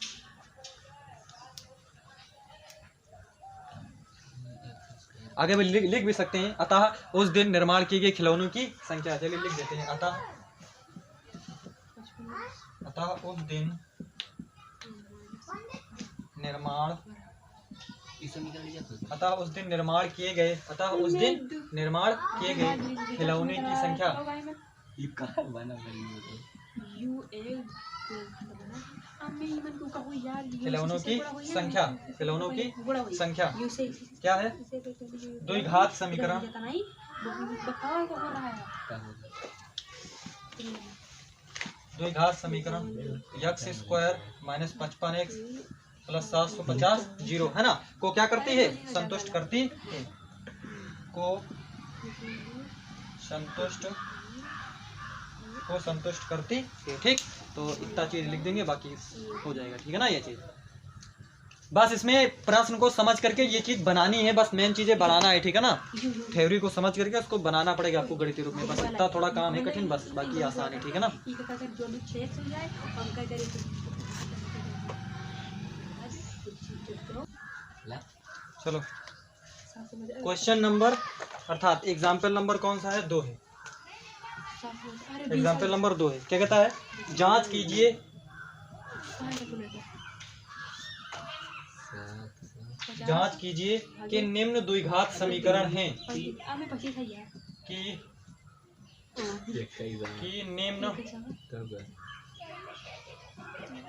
आगे भी लिख भी सकते हैं, अतः उस दिन निर्माण की गई खिलौनों की संख्या, चलिए लिख देते हैं, अतः उस दिन निर्माण, अतः उस दिन निर्माण किए गए, अतः उस दिन निर्माण किए गए खिलौने की संख्या, खिलौनों की संख्या, खिलौनों की संख्या क्या है, द्विघात समीकरण, द्विघात समीकरण x square minus 55x plus 750 0, है ना, को क्या करती है, संतुष्ट करती है, को संतुष्ट करती है, ठीक। तो इतना चीज लिख देंगे, बाकी हो जाएगा, ठीक है ना। ये चीज बस इसमें प्रश्न को समझ करके ये चीज बनानी है, बस मेन चीजें बनाना है, ठीक है ना। थ्योरी को समझ करके उसको बनाना पड़ेगा आपको गणितीय रूप में, बस इतना थोड़ा काम है कठिन, बस बाकी आसान है, ठीक है ना। चलो क्वेश्चन नंबर, अर्थात एग्जाम्पल नंबर कौन सा है, 2 है। एग्जाम्पल नंबर 2 है, क्या कहता है, जांच कीजिए कि निम्न द्विघात समीकरण हैं,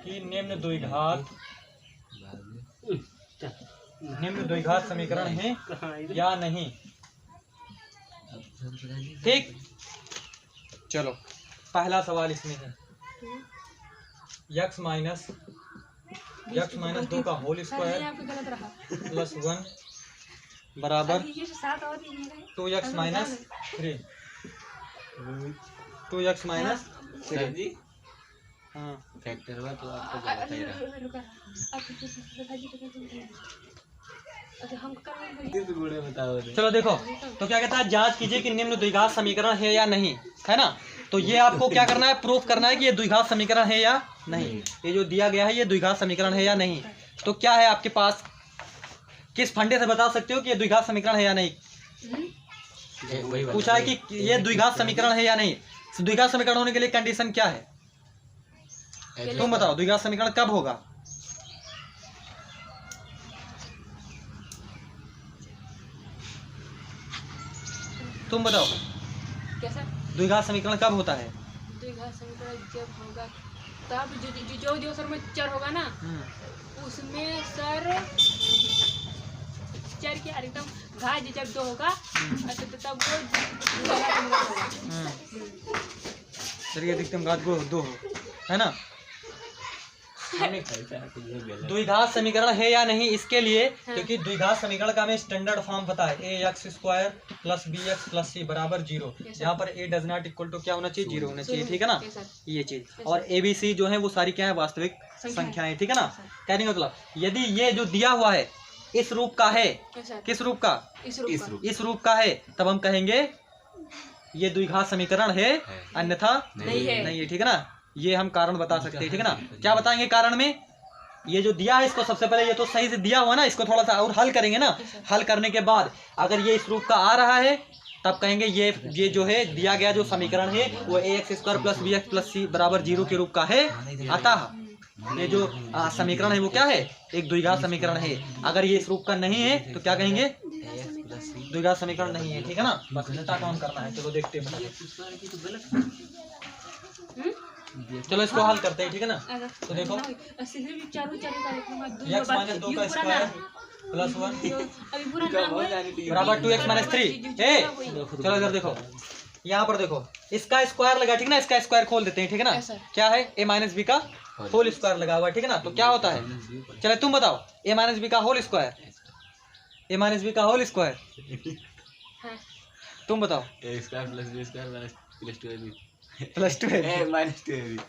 कि निम्न द्विघात समीकरण है या नहीं, ठीक। चलो पहला सवाल इसमें है, यक्स माइनस 2 का होल स्क्वायर प्लस 1 बराबर 2x माइनस 3, 2x माइनस 3, हाँ
फैक्टर हुआ तो आपको गलत ही रहा।
चलो देखो, तो क्या कहता है, जांच कीजिए कि निम्न द्विघात समीकरण है या नहीं, है ना। तो ये आपको क्या करना है, प्रूफ करना है कि ये द्विघात समीकरण है या नहीं, ये जो दिया गया है ये द्विघात समीकरण है या नहीं। तो क्या है आपके पास, किस फंडे से बता सकते हो कि ये द्विघात समीकरण है या नहीं, पूछा है कि ये द्विघात समीकरण है या नहीं। द्विघात समीकरण होने के लिए कंडीशन क्या है, तुम बताओ, द्विघात समीकरण कब होगा, तुम बताओ,
कैसा
द्विघात समीकरण कब होता है,
द्विघात समीकरण जब होगा तब जो सर में चर होगा ना, उसमें सर चर के अधिकतम घात जब 2 होगा तो तब वो
चर की अधिकतम घात 2 हो, है ना। द्विघात समीकरण है या नहीं इसके लिए, क्योंकि द्विघात समीकरण का हमें स्टैंडर्ड फॉर्म पता है, a x square plus b x plus c बराबर 0, यहाँ पर a does not equal to क्या होना चाहिए, 0 होना चाहिए, ठीक है ना, ये चीज। और ए बी सी जो है वो सारी क्या है, वास्तविक संख्याएं, ठीक है ना। कहने का मतलब यदि ये जो दिया हुआ है इस रूप का है, किस रूप का, इस रूप का है, तब हम कहेंगे ये द्विघात समीकरण है, अन्यथा नहीं है, ठीक है ना। ये हम कारण बता सकते हैं, ठीक है ना। क्या बताएंगे कारण में, ये जो दिया है इसको सबसे पहले ये तो सही से दिया हुआ ना, इसको थोड़ा सा और हल करेंगे ना, हल करने के बाद अगर ये इस रूप का आ रहा है तब कहेंगे ये जो है दिया गया जो समीकरण है वो a x square plus b x plus c बराबर 0 के रूप का है। अतः ये जो समीकरण है वो क्या है, एक द्विघात समीकरण है। अगर ये इस रूप का नहीं है तो क्या कहेंगे, द्विघात समीकरण नहीं है, ठीक है ना। बस इतना काम करना है, चलो देखते हैं, चलो इसको हल करते हैं, ठीक है ना। तो देखो x माइनस 2 का स्क्वायर प्लस 1 बराबर 2x माइनस 3। चलो इधर देखो, यहाँ पर देखो इसका स्क्वायर लगा, ठीक है ना, इसका स्क्वायर खोल देते हैं, ठीक है ना। क्या है, a माइनस बी का होल स्क्वायर लगा हुआ है, ठीक है ना। तो क्या होता है, चलो तुम बताओ, a माइनस बी का whole square, a minus B का होल स्क्वायर, तुम बताओ।
a square plus b square plus 2ab
plus 2
a minus 2ab।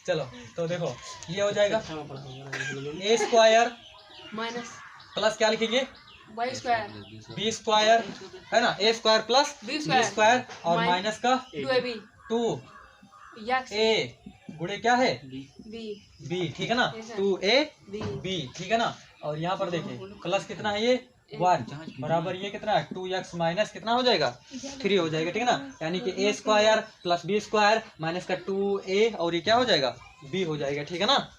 चलो तो देखो ये हो जाएगा a स्क्वायर
माइनस
प्लस क्या लिखेंगे,
वाई स्क्वायर
बी स्क्वायर, है ना, a square plus B square और माइनस का 2 a गुणे क्या है b, ठीक है ना, 2ab, ठीक है ना। और यहाँ पर देखिए प्लस कितना है, ये 1 बराबर ये कितना है 2x माइनस कितना हो जाएगा 3 हो जाएगा, ठीक है ना। यानी कि a square plus B square minus का 2a और ये क्या हो जाएगा b हो जाएगा, ठीक है ना।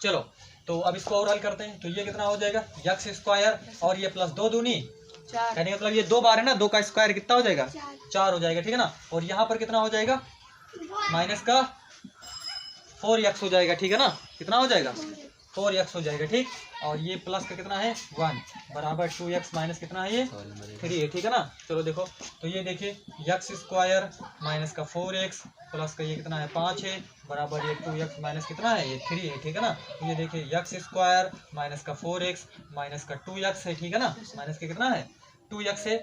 चलो तो अब इसको और हल करते हैं, तो ये कितना हो जाएगा x स्क्वायर और ये प्लस 2 दूनी 4, कहने का मतलब ये 2 बार है ना, 2 का स्क्वायर कितना हो जाएगा 4 हो जाएगा, ठीक है ना। और यहाँ पर कितना हो जाएगा माइनस का 4x हो जाएगा, ठीक है ना, कितना हो जाएगा 4x हो जाएगा, ठीक। और ये प्लस का कितना है 1 बराबर 2x माइनस कितना है ये 3 है, ठीक है ना। चलो देखो तो ये देखिए x स्क्वायर माइनस का 4x प्लस का ये कितना है 5 है बराबर ये 2x माइनस कितना है ये 3 है, ठीक है ना। ये देखिए x स्क्वायर माइनस का 4x माइनस का 2x है, ठीक है ना, माइनस का कितना है 2x है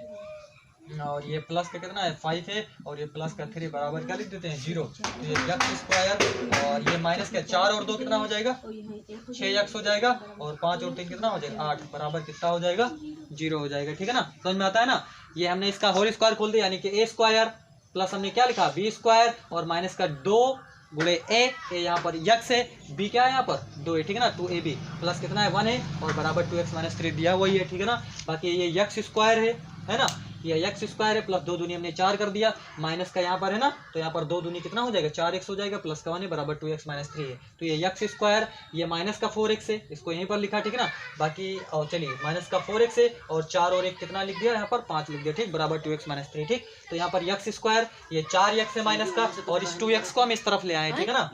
और ये प्लस का कितना है 5 है और ये प्लस का 3 बराबर क्या लिख देते हैं 0। तो ये x स्क्वायर और ये माइनस का 4 और 2 कितना हो जाएगा 6x हो जाएगा और 5 और 3 कितना हो जाएगा 8 बराबर कितना हो जाएगा 0 हो जाएगा, ठीक है ना। समझ में आता है ना। ये हमने इसका होल स्क्वायर खोल दिया, यानी कि a स्क्वायर प्लस हमने क्या लिखा b स्क्वायर और माइनस का 2 गुणे a यहाँ पर x है, b क्या है यहाँ पर 2 है, ठीक है ना, 2ab प्लस कितना है 1 है और बराबर 2x माइनस 3 दिया वही है, ठीक है ना। बाकी ये x स्क्वायर है ना, ये x स्क्वायर है प्लस 2 दूनी हमने 4 कर दिया, माइनस का यहाँ पर है ना, तो यहाँ पर 2 दूनी कितना हो जाएगा 4x हो जाएगा प्लस का 1 है बराबर 2x माइनस 3 है। तो ये x स्क्वायर ये माइनस का 4x है, इसको यहीं पर लिखा, ठीक है ना। बाकी और चलिए माइनस का 4x है और 4 और 1 कितना लिख दिया यहाँ पर 5 लिख दिया, ठीक, बराबर 2x माइनस 3, ठीक। तो यहाँ पर x स्क्वायर ये 4x है माइनस का और इस 2x को हम इस तरफ ले आए, ठीक है ना।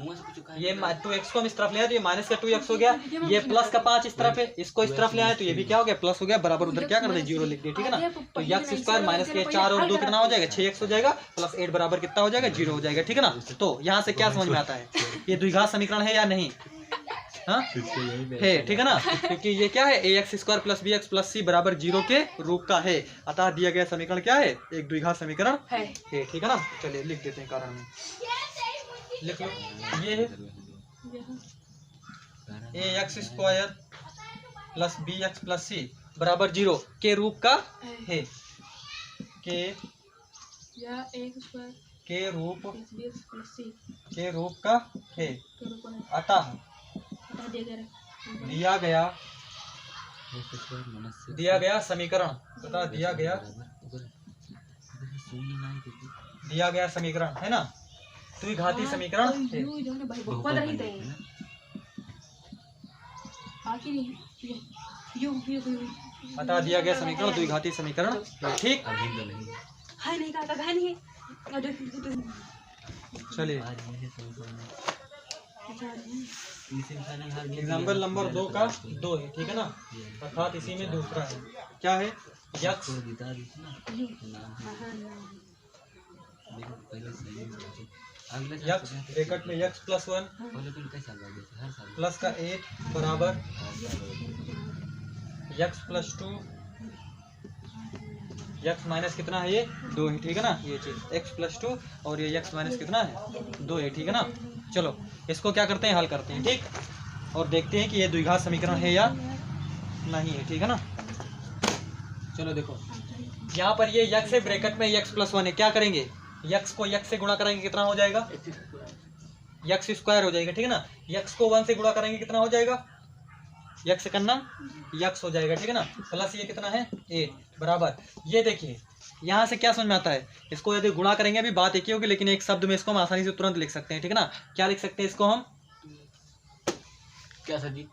ये 2x को हम इस तरफ ले आए तो ये माइनस का 2x हो गया, ये प्लस का 5 इस तरफ है, इसको इस तरफ ले आए तो ये भी क्या हो गया प्लस हो गया, बराबर उधर क्या कर दे 0 लिख दिया, ठीक है ना। तो x स्क्वायर माइनस के 4 और 2 कितना हो जाएगा 6x हो जाएगा प्लस 8 बराबर कितना हो जाएगा 0 हो जाएगा, ठीक है ना। तो यहाँ से क्या समझ में आता है, ये द्विघात समीकरण है या नहीं, हाँ है, ठीक है ना, क्योंकि ये क्या है ax square plus bx plus c बराबर 0 के रूप का है। अतः दिया गया समीकरण क्या है, एक द्विघात समीकरण है, ठीक है ना। चलिए लिख देते हैं कारण में, लिख लो, ये है ax square plus bx plus c बराबर 0 के रूप का है, के रूप का है। अतः दिया गया समीकरण तथा दिया गया समीकरण है ना द्विघाती समीकरण है। अतः दिया गया समीकरण द्विघाती समीकरण है, ठीक। चलिए एग्जाम्पल नंबर 2 का 2 है, ठीक है ना, अर्थात इसी में दूसरा है, क्या है, यक्स यक्स ब्रैकेट में यक्स प्लस 1 प्लस का 8 बराबर यक्स प्लस 2 यक्स माइनस कितना है, ये 2 है, ठीक है ना, ये चीज एक्स प्लस 2 और ये यक्स माइनस कितना है 2 है, ठीक है ना। चलो इसको क्या करते हैं, हल करते हैं, ठीक, और देखते हैं कि ये द्विघात समीकरण है या नहीं है, ठीक है ना। चलो देखो यहाँ पर ये यक्स है, ब्रैकेट में यक्स प्लस 1 है, क्या करेंगे, यक्स को यक्स से गुणा करेंगे कितना हो जाएगा, यक्स स्क्वायर हो जाएगा, ठीक है ना। यक्स को 1 से गुणा करेंगे कितना हो जाएगा, यक्स करना यक्स हो जाएगा, ठीक है ना, प्लस ये कितना है 8 बराबर, ये देखिए यहाँ से क्या समझ में आता है, इसको यदि गुणा करेंगे अभी बात एक ही होगी, लेकिन एक शब्द में इसको हम आसानी से तुरंत लिख सकते हैं, ठीक है ना। क्या लिख सकते हैं इसको हम,
क्या सर जी,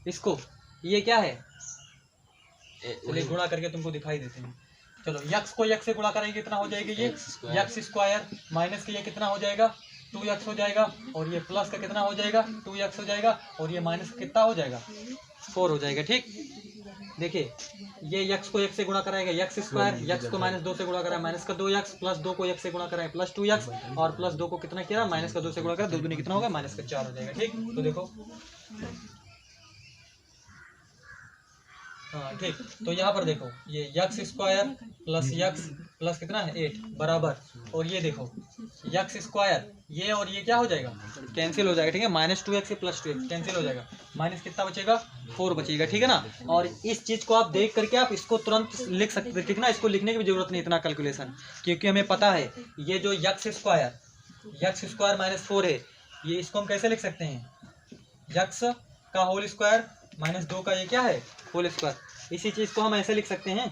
इसको ये क्या है, चलिए गुणा करके तुमको दिखाई देते हैं। चलो यक्स को यक्स से गुणा करेंगे कितना हो जाएगा, ये यक्स स्क्वायर माइनस के ये कितना हो जाएगा 2x हो जाएगा, और ये प्लस का कितना हो जाएगा 2x हो जाएगा, और ये माइनस कितना हो जाएगा 4 हो जाएगा, ठीक। देखिए ये यक्स को x से गुणा कराएगा यक्स स्क्वायर, यक्स को माइनस 2 से गुणा करा माइनस का 2x, प्लस 2 को x से गुणा कराए प्लस 2x, और प्लस 2 को कितना किया माइनस का 2 से गुणा करा, 2 दूनी कितना होगा माइनस का 4 हो जाएगा, ठीक। तो देखो हाँ ठीक, तो यहाँ पर देखो ये x square plus x plus कितना है 8 बराबर, और ये देखो यक्स स्क्वायर ये और ये क्या हो जाएगा कैंसिल हो जाएगा, ठीक है, माइनस 2x से प्लस 2x कैंसिल हो जाएगा, माइनस कितना बचेगा 4 बचेगा, ठीक है ना। और इस चीज को आप देख करके आप इसको तुरंत लिख सकते हैं, ठीक है ना, इसको लिखने की भी जरूरत नहीं इतना कैलकुलेशन, क्योंकि हमें पता है ये जो यक्स स्क्वायर माइनस 4 है, ये इसको हम कैसे लिख सकते हैं, यक्स का होल स्क्वायर माइनस 2 का ये क्या है होल स्क्वायर, इसी चीज को हम ऐसे लिख सकते हैं,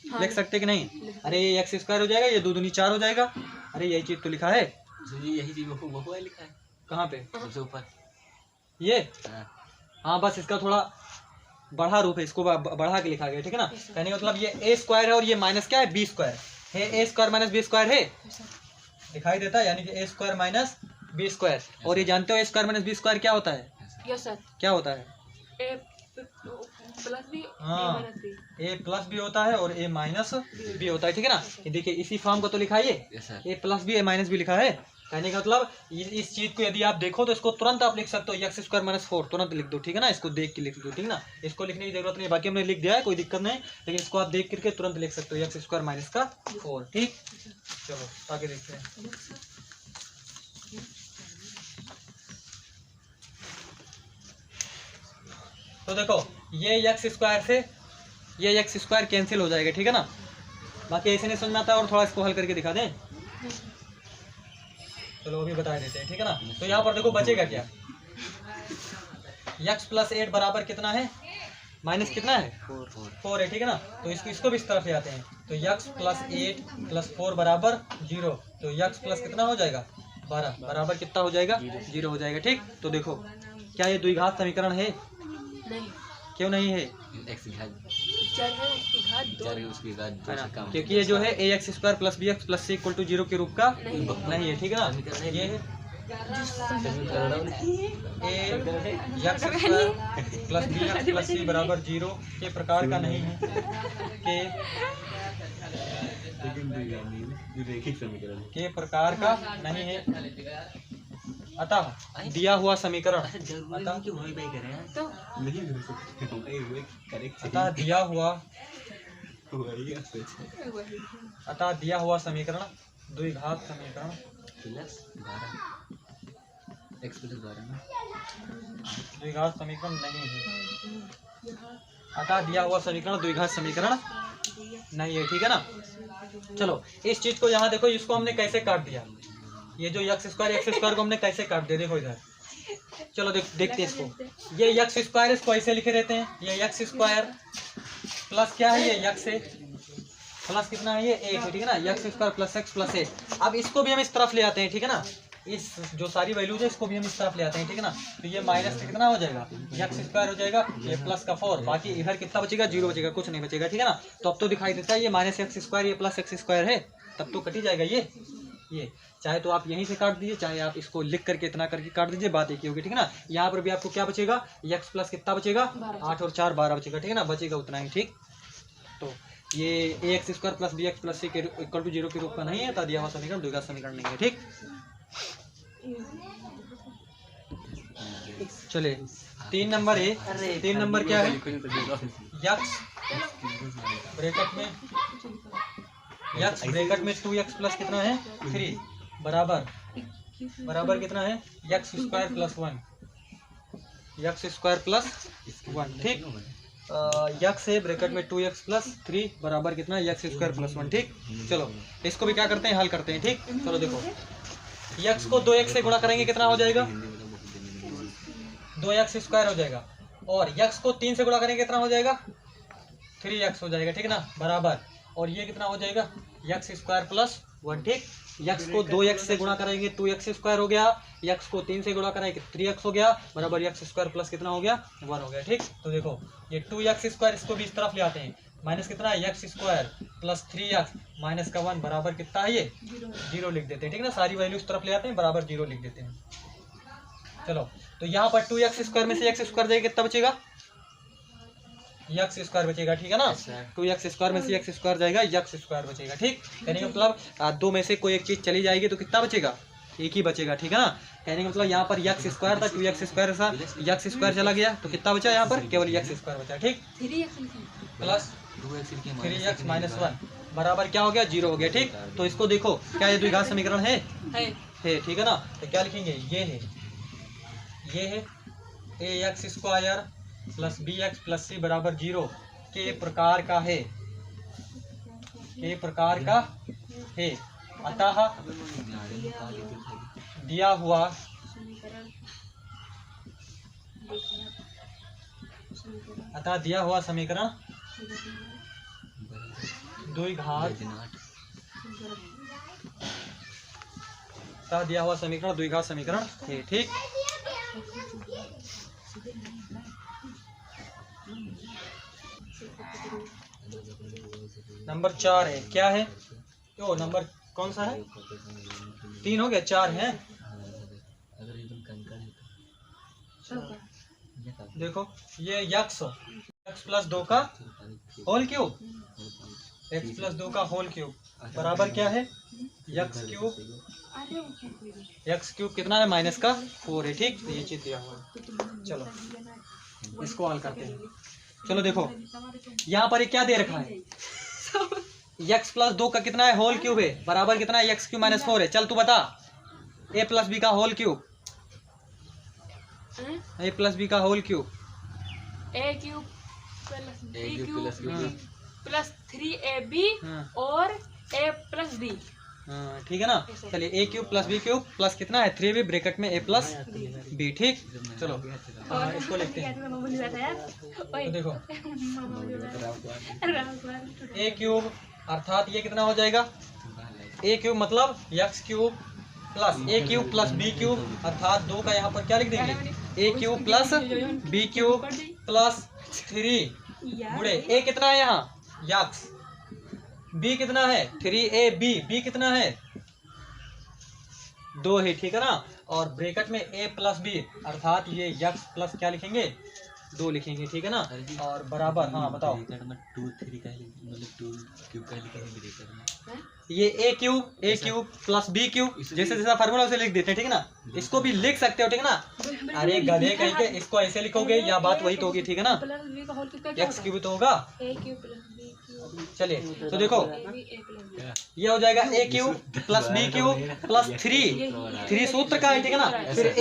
हाँ, लिख सकते कि नहीं, अरे ये एक्स स्क्वायर हो जाएगा, ये 2 दूनी 4 हो जाएगा, अरे यही चीज तो लिखा है,
यही चीज वो लिखा है
कहाँ पे
सबसे ऊपर ये,
हाँ बस इसका थोड़ा बढ़ा रूप है, इसको बढ़ा के लिखा गया, ठीक है ना। कहने का मतलब ये ए स्क्वायर है और ये माइनस क्या है बी स्क्वायर है, ए स्क्वायर माइनस बी स्क्वायर है, दिखाई देता है, यानी कि ए स्क्वायर माइनस बी स्क्वायर, और ये जानते हो ए स्क्वायर माइनस बी स्क्वायर क्या होता है,
यस सर,
क्या होता है,
प्लस बी,
हाँ ए प्लस बी होता है और ए माइनस बी होता है, ठीक है ना। ये देखिए इसी फॉर्म को तो लिखा है, ये ए प्लस बी ए माइनस बी लिखा है, कहने का मतलब इस चीज को यदि आप देखो तो इसको तुरंत आप लिख सकते हो, यक्स स्क्वायर माइनस 4 तुरंत लिख दो, ठीक है ना, इसको देख के लिख दो, ठीक है ना, इसको लिखने की जरूरत नहीं, बाकी हमने लिख दिया है कोई दिक्कत नहीं, लेकिन इसको आप देख करके तुरंत लिख सकते हो यक्स स्क्वायर माइनस का 4, ठीक। चलो आगे देखते हैं, तो देखो ये यक्स स्क्वायर से ये यक्स स्क्वायर कैंसिल हो जाएगा, ठीक है ना, बाकी ऐसे नहीं समझ में आता है, और थोड़ा इसको हल करके दिखा दें, चलो अभी बता देते हैं, ठीक है ना। तो यहाँ पर देखो बचेगा क्या, यक्स प्लस 8 बराबर कितना है, माइनस कितना है 4 है, ठीक है ना। तो इसको भी इस तरफ ले आते हैं, तो यक्स प्लस 8 प्लस 4 बराबर 0, तो यक्स प्लस कितना हो जाएगा 12 बराबर कितना हो जाएगा 0 हो जाएगा, ठीक। तो देखो क्या ये द्विघात समीकरण है,
नहीं,
क्यों नहीं है,
चर है उसकी घात 2
है ना, क्योंकि ये जो है a x square plus b x plus c equal to 0 के रूप का नहीं है, ठीक है ना। ये है a x square plus b x plus c बराबर 0 के प्रकार का नहीं है, के प्रकार का नहीं है, अतः दिया हुआ समीकरण अतः दिया हुआ समीकरण द्विघात समीकरण द्विघात समीकरण नहीं है, अतः दिया हुआ समीकरण द्विघात समीकरण नहीं है, ठीक है ना। चलो इस चीज को यहाँ देखो, इसको हमने कैसे काट दिया, ये जो यक्स स्क्वायर को हमने कैसे काट दिया, देखो इधर, चलो देखते हैं इसको, ये यक्स स्क्वायर इसको ऐसे लिखे रहते हैं, ये यक्स स्क्वायर प्लस क्या है, ये यक्स है प्लस कितना है ये 1 है, ठीक है ना, x square plus x plus 8। अब इसको भी हम इस तरफ ले आते हैं, ठीक है ना, इस जो सारी वैल्यूज है इसको भी हम इस तरफ ले आते हैं, ठीक है ना। तो ये माइनस का कितना हो जाएगा यक्स स्क्वायर हो जाएगा, ये प्लस का 4, बाकी इधर कितना बचेगा 0 बचेगा, कुछ नहीं बचेगा, ठीक है ना। तो अब तो दिखाई देता है ये माइनस एक्स स्क्वायर ये प्लस एक्स स्क्वायर है, तब तो कट ही जाएगा ये, ये चाहे तो आप यहीं से काट दीजिए, चाहे आप इसको लिख करके इतना करके काट दीजिए, बात एक ही होगी, ठीक है ना। यहाँ पर भी आपको क्या बचेगा, x प्लस कितना बचेगा, 8 और 4 12 बचेगा, ठीक है ना, बचेगा उतना ही, ठीक। तो ये ax square plus bx plus c के इक्वल टू 0 के रूप का नहीं है, दिया हुआ समीकरण द्विघात समीकरण नहीं है, ठीक। चले 3 नंबर है, 3 नंबर क्या है, x ब्रैकेट में 2x प्लस कितना है 3 बराबर कितना है x square plus 1, x square plus 1, ठीक। x है ब्रैकेट में 2x प्लस 3 बराबर कितना है x स्क्वायर प्लस 1, ठीक। चलो इसको भी क्या करते हैं, हल करते हैं, ठीक। चलो देखो x को 2x से गुणा करेंगे कितना हो जाएगा, 2x स्क्वायर हो जाएगा, और x को 3 से गुणा करेंगे कितना हो जाएगा, 3x हो जाएगा, ठीक है ना, बराबर, और ये कितना हो जाएगा x स्क्वायर प्लस 1, ठीक। x को 2x से गुणा करेंगे 2x स्क्वायर हो गया, x को 3 से गुणा करेंगे 3x हो गया, बराबर x स्क्वायर प्लस कितना हो गया 1 हो गया, ठीक। तो देखो ये 2x स्क्वायर इसको भी इस तरफ ले आते हैं, माइनस कितना है x square plus 3x minus का 1 बराबर कितना है ये 0 लिख देते हैं, ठीक है ना, सारी वैल्यू इस तरफ ले आते हैं, बराबर 0 लिख देते हैं। चलो तो यहाँ पर 2x स्क्वायर में से x स्क्वायर जाएगा कितना बचेगा, x स्क्वायर बचेगा, ठीक है ना, 2x स्क्वायर में से x स्क्वायर जाएगा, x स्क्वायर बचेगा, ठीक। कहने का मतलब दो में से कोई एक चीज चली जाएगी तो कितना बचेगा, एक ही बचेगा, ठीक है ना। कहने का मतलब यहाँ पर x स्क्वायर था, 2x स्क्वायर था, x स्क्वायर चला गया तो कितना बचा, यहाँ पर केवल x स्क्वायर बचा, ठीक, प्लस 3x माइनस 1 बराबर क्या हो गया 0 हो गया, ठीक। तो इसको देखो क्या ये द्विघात समीकरण है, ठीक है ना। तो क्या लिखेंगे, ये है ax square plus bx plus c बराबर 0 के प्रकार का है, अतः दिया हुआ समीकरण द्विघात समीकरण है, ठीक। नंबर 4 है, क्या है, तो नंबर कौन सा है, 3 हो गया, 4 है। देखो ये x प्लस 2 का होल क्यूब, x प्लस 2 का होल क्यूब बराबर क्या है x क्यूब कितना है माइनस का 4 है, ठीक। ये चीज दिया हुआ है, चलो इसको हल करते हैं। चलो देखो यहाँ पर क्या दे रखा है, x प्लस 2 का कितना है होल क्यूब है, बराबर कितना है x क्यूब माइनस 4 है। चल तू बता a प्लस बी का whole cube, a plus b का whole cube,
a cube plus 3ab और a प्लस b,
ठीक है ना। चलिए a cube plus B cube plus कितना है 3b ब्रैकेट में a प्लस b, ठीक। चलो इसको लिखते हैं, तो देखो a क्यूब अर्थात ये कितना हो जाएगा, a क्यूब मतलब x cube plus a cube plus b cube अर्थात 2 का यहाँ पर क्या लिख देंगे a cube plus b cube plus 3 गुणे a कितना है यहाँ x, b कितना है 3ab, b कितना है 2 है, ठीक है ना, और ब्रैकेट में a प्लस b अर्थात ये x प्लस क्या लिखेंगे 2 लिखेंगे, ठीक है ना, और बराबर, हाँ बताओ, ये a cube plus b cube जैसे जैसा फार्मूला उसे लिख देते हैं, ठीक है ना। इसको भी लिख सकते हो, ठीक है ना, अरे गधे कहीं के इसको ऐसे लिखोगे या बात वही तो होगी, ठीक है ना, x क्यूब तो होगा। चलिए तो देखो ये हो जाएगा a cube plus b cube plus 3 सूत्र का है, ठीक है ना, फिर a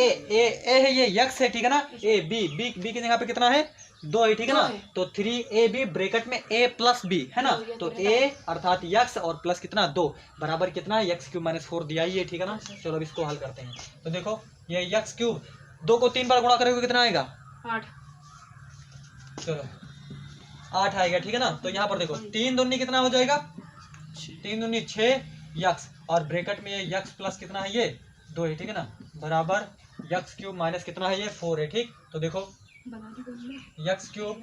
है ये x है, ठीक है ना, a b की जगह पे कितना है 2 है, ठीक है ना, तो 3ab ब्रैकेट में a प्लस b है ना, तो a अर्थात x और प्लस कितना 2 बराबर कितना है x क्यूब माइनस 4 दिया ही है, ठीक है ना। चलो अब इसको हल करते हैं। तो देखो ये x क्यूब 2 को 3 बार गुणा करोगे कितना आएगा
8,
चलो 8 आएगा, ठीक है ना। तो यहाँ पर देखो 3 दूनी कितना हो जाएगा 3 दूनी 6 x और ब्रैकेट में ये x प्लस कितना है ये 2 है, ठीक है ना, बराबर x क्यूब माइनस कितना है ये 4 है, ठीक। तो देखो x क्यूब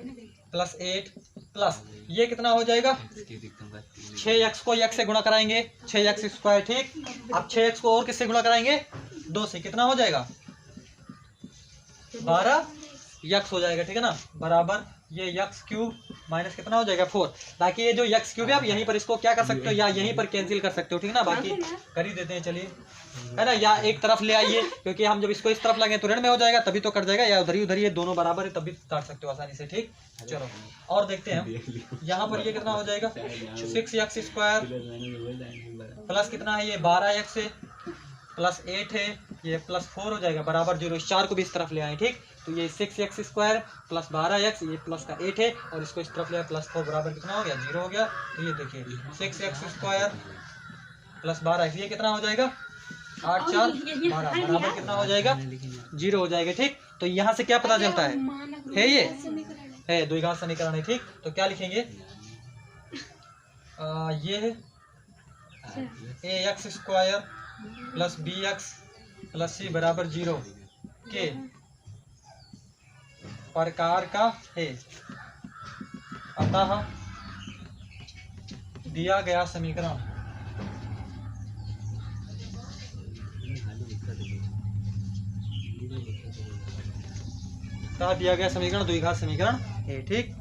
प्लस 8 प्लस ये कितना हो जाएगा,
इसकी अधिकतम घात 3।
6x को x से गुणा कराएंगे, 6x स्क्वायर, ठीक। अब 6x को और किससे गुणा कराएंगे, 2 से, कितना हो जाएगा 12x हो जाएगा, ठीक है ना, बराबर ये x क्यूब माइनस कितना हो जाएगा 4। बाकी ये जो x क्यूब है आप यहीं पर इसको क्या कर सकते हो, या यहीं पर कैंसिल कर सकते हो, ठीक है ना, बाकी कर ही देते हैं, चलिए, है ना, या एक तरफ ले आइए, क्योंकि हम जब इसको इस तरफ लगे तो ऋण में हो जाएगा, तभी तो कट जाएगा, या उधर ही ये दोनों बराबर है तभी काट सकते हो आसानी से, ठीक। चलो और देखते हैं हम, यहाँ पर ये कितना हो जाएगा 6x स्क्वायर प्लस कितना है ये 12x है प्लस 8 है, ये प्लस 4 हो जाएगा बराबर 0। इस 4 को भी इस तरफ ले आए, ठीक। तो ये 6x स्क्वायर प्लस 12x, ये प्लस का 8 है, और इसको इस तरफ ले आए प्लस 4 बराबर कितना हो गया 0 हो गया। तो ये देखिए 6x स्क्वायर प्लस 12x, ये कितना हो जाएगा 8 4 12 बराबर कितना हो जाएगा 0 हो जाएगा, ठीक। तो यहाँ से क्या पता चलता है ये है द्विघात समीकरण है, ठीक। तो क्या लिखेंगे, ये है ax square plus bx plus c बराबर 0 के प्रकार का है, अतः दिया गया समीकरण द्विघात समीकरण है, ठीक।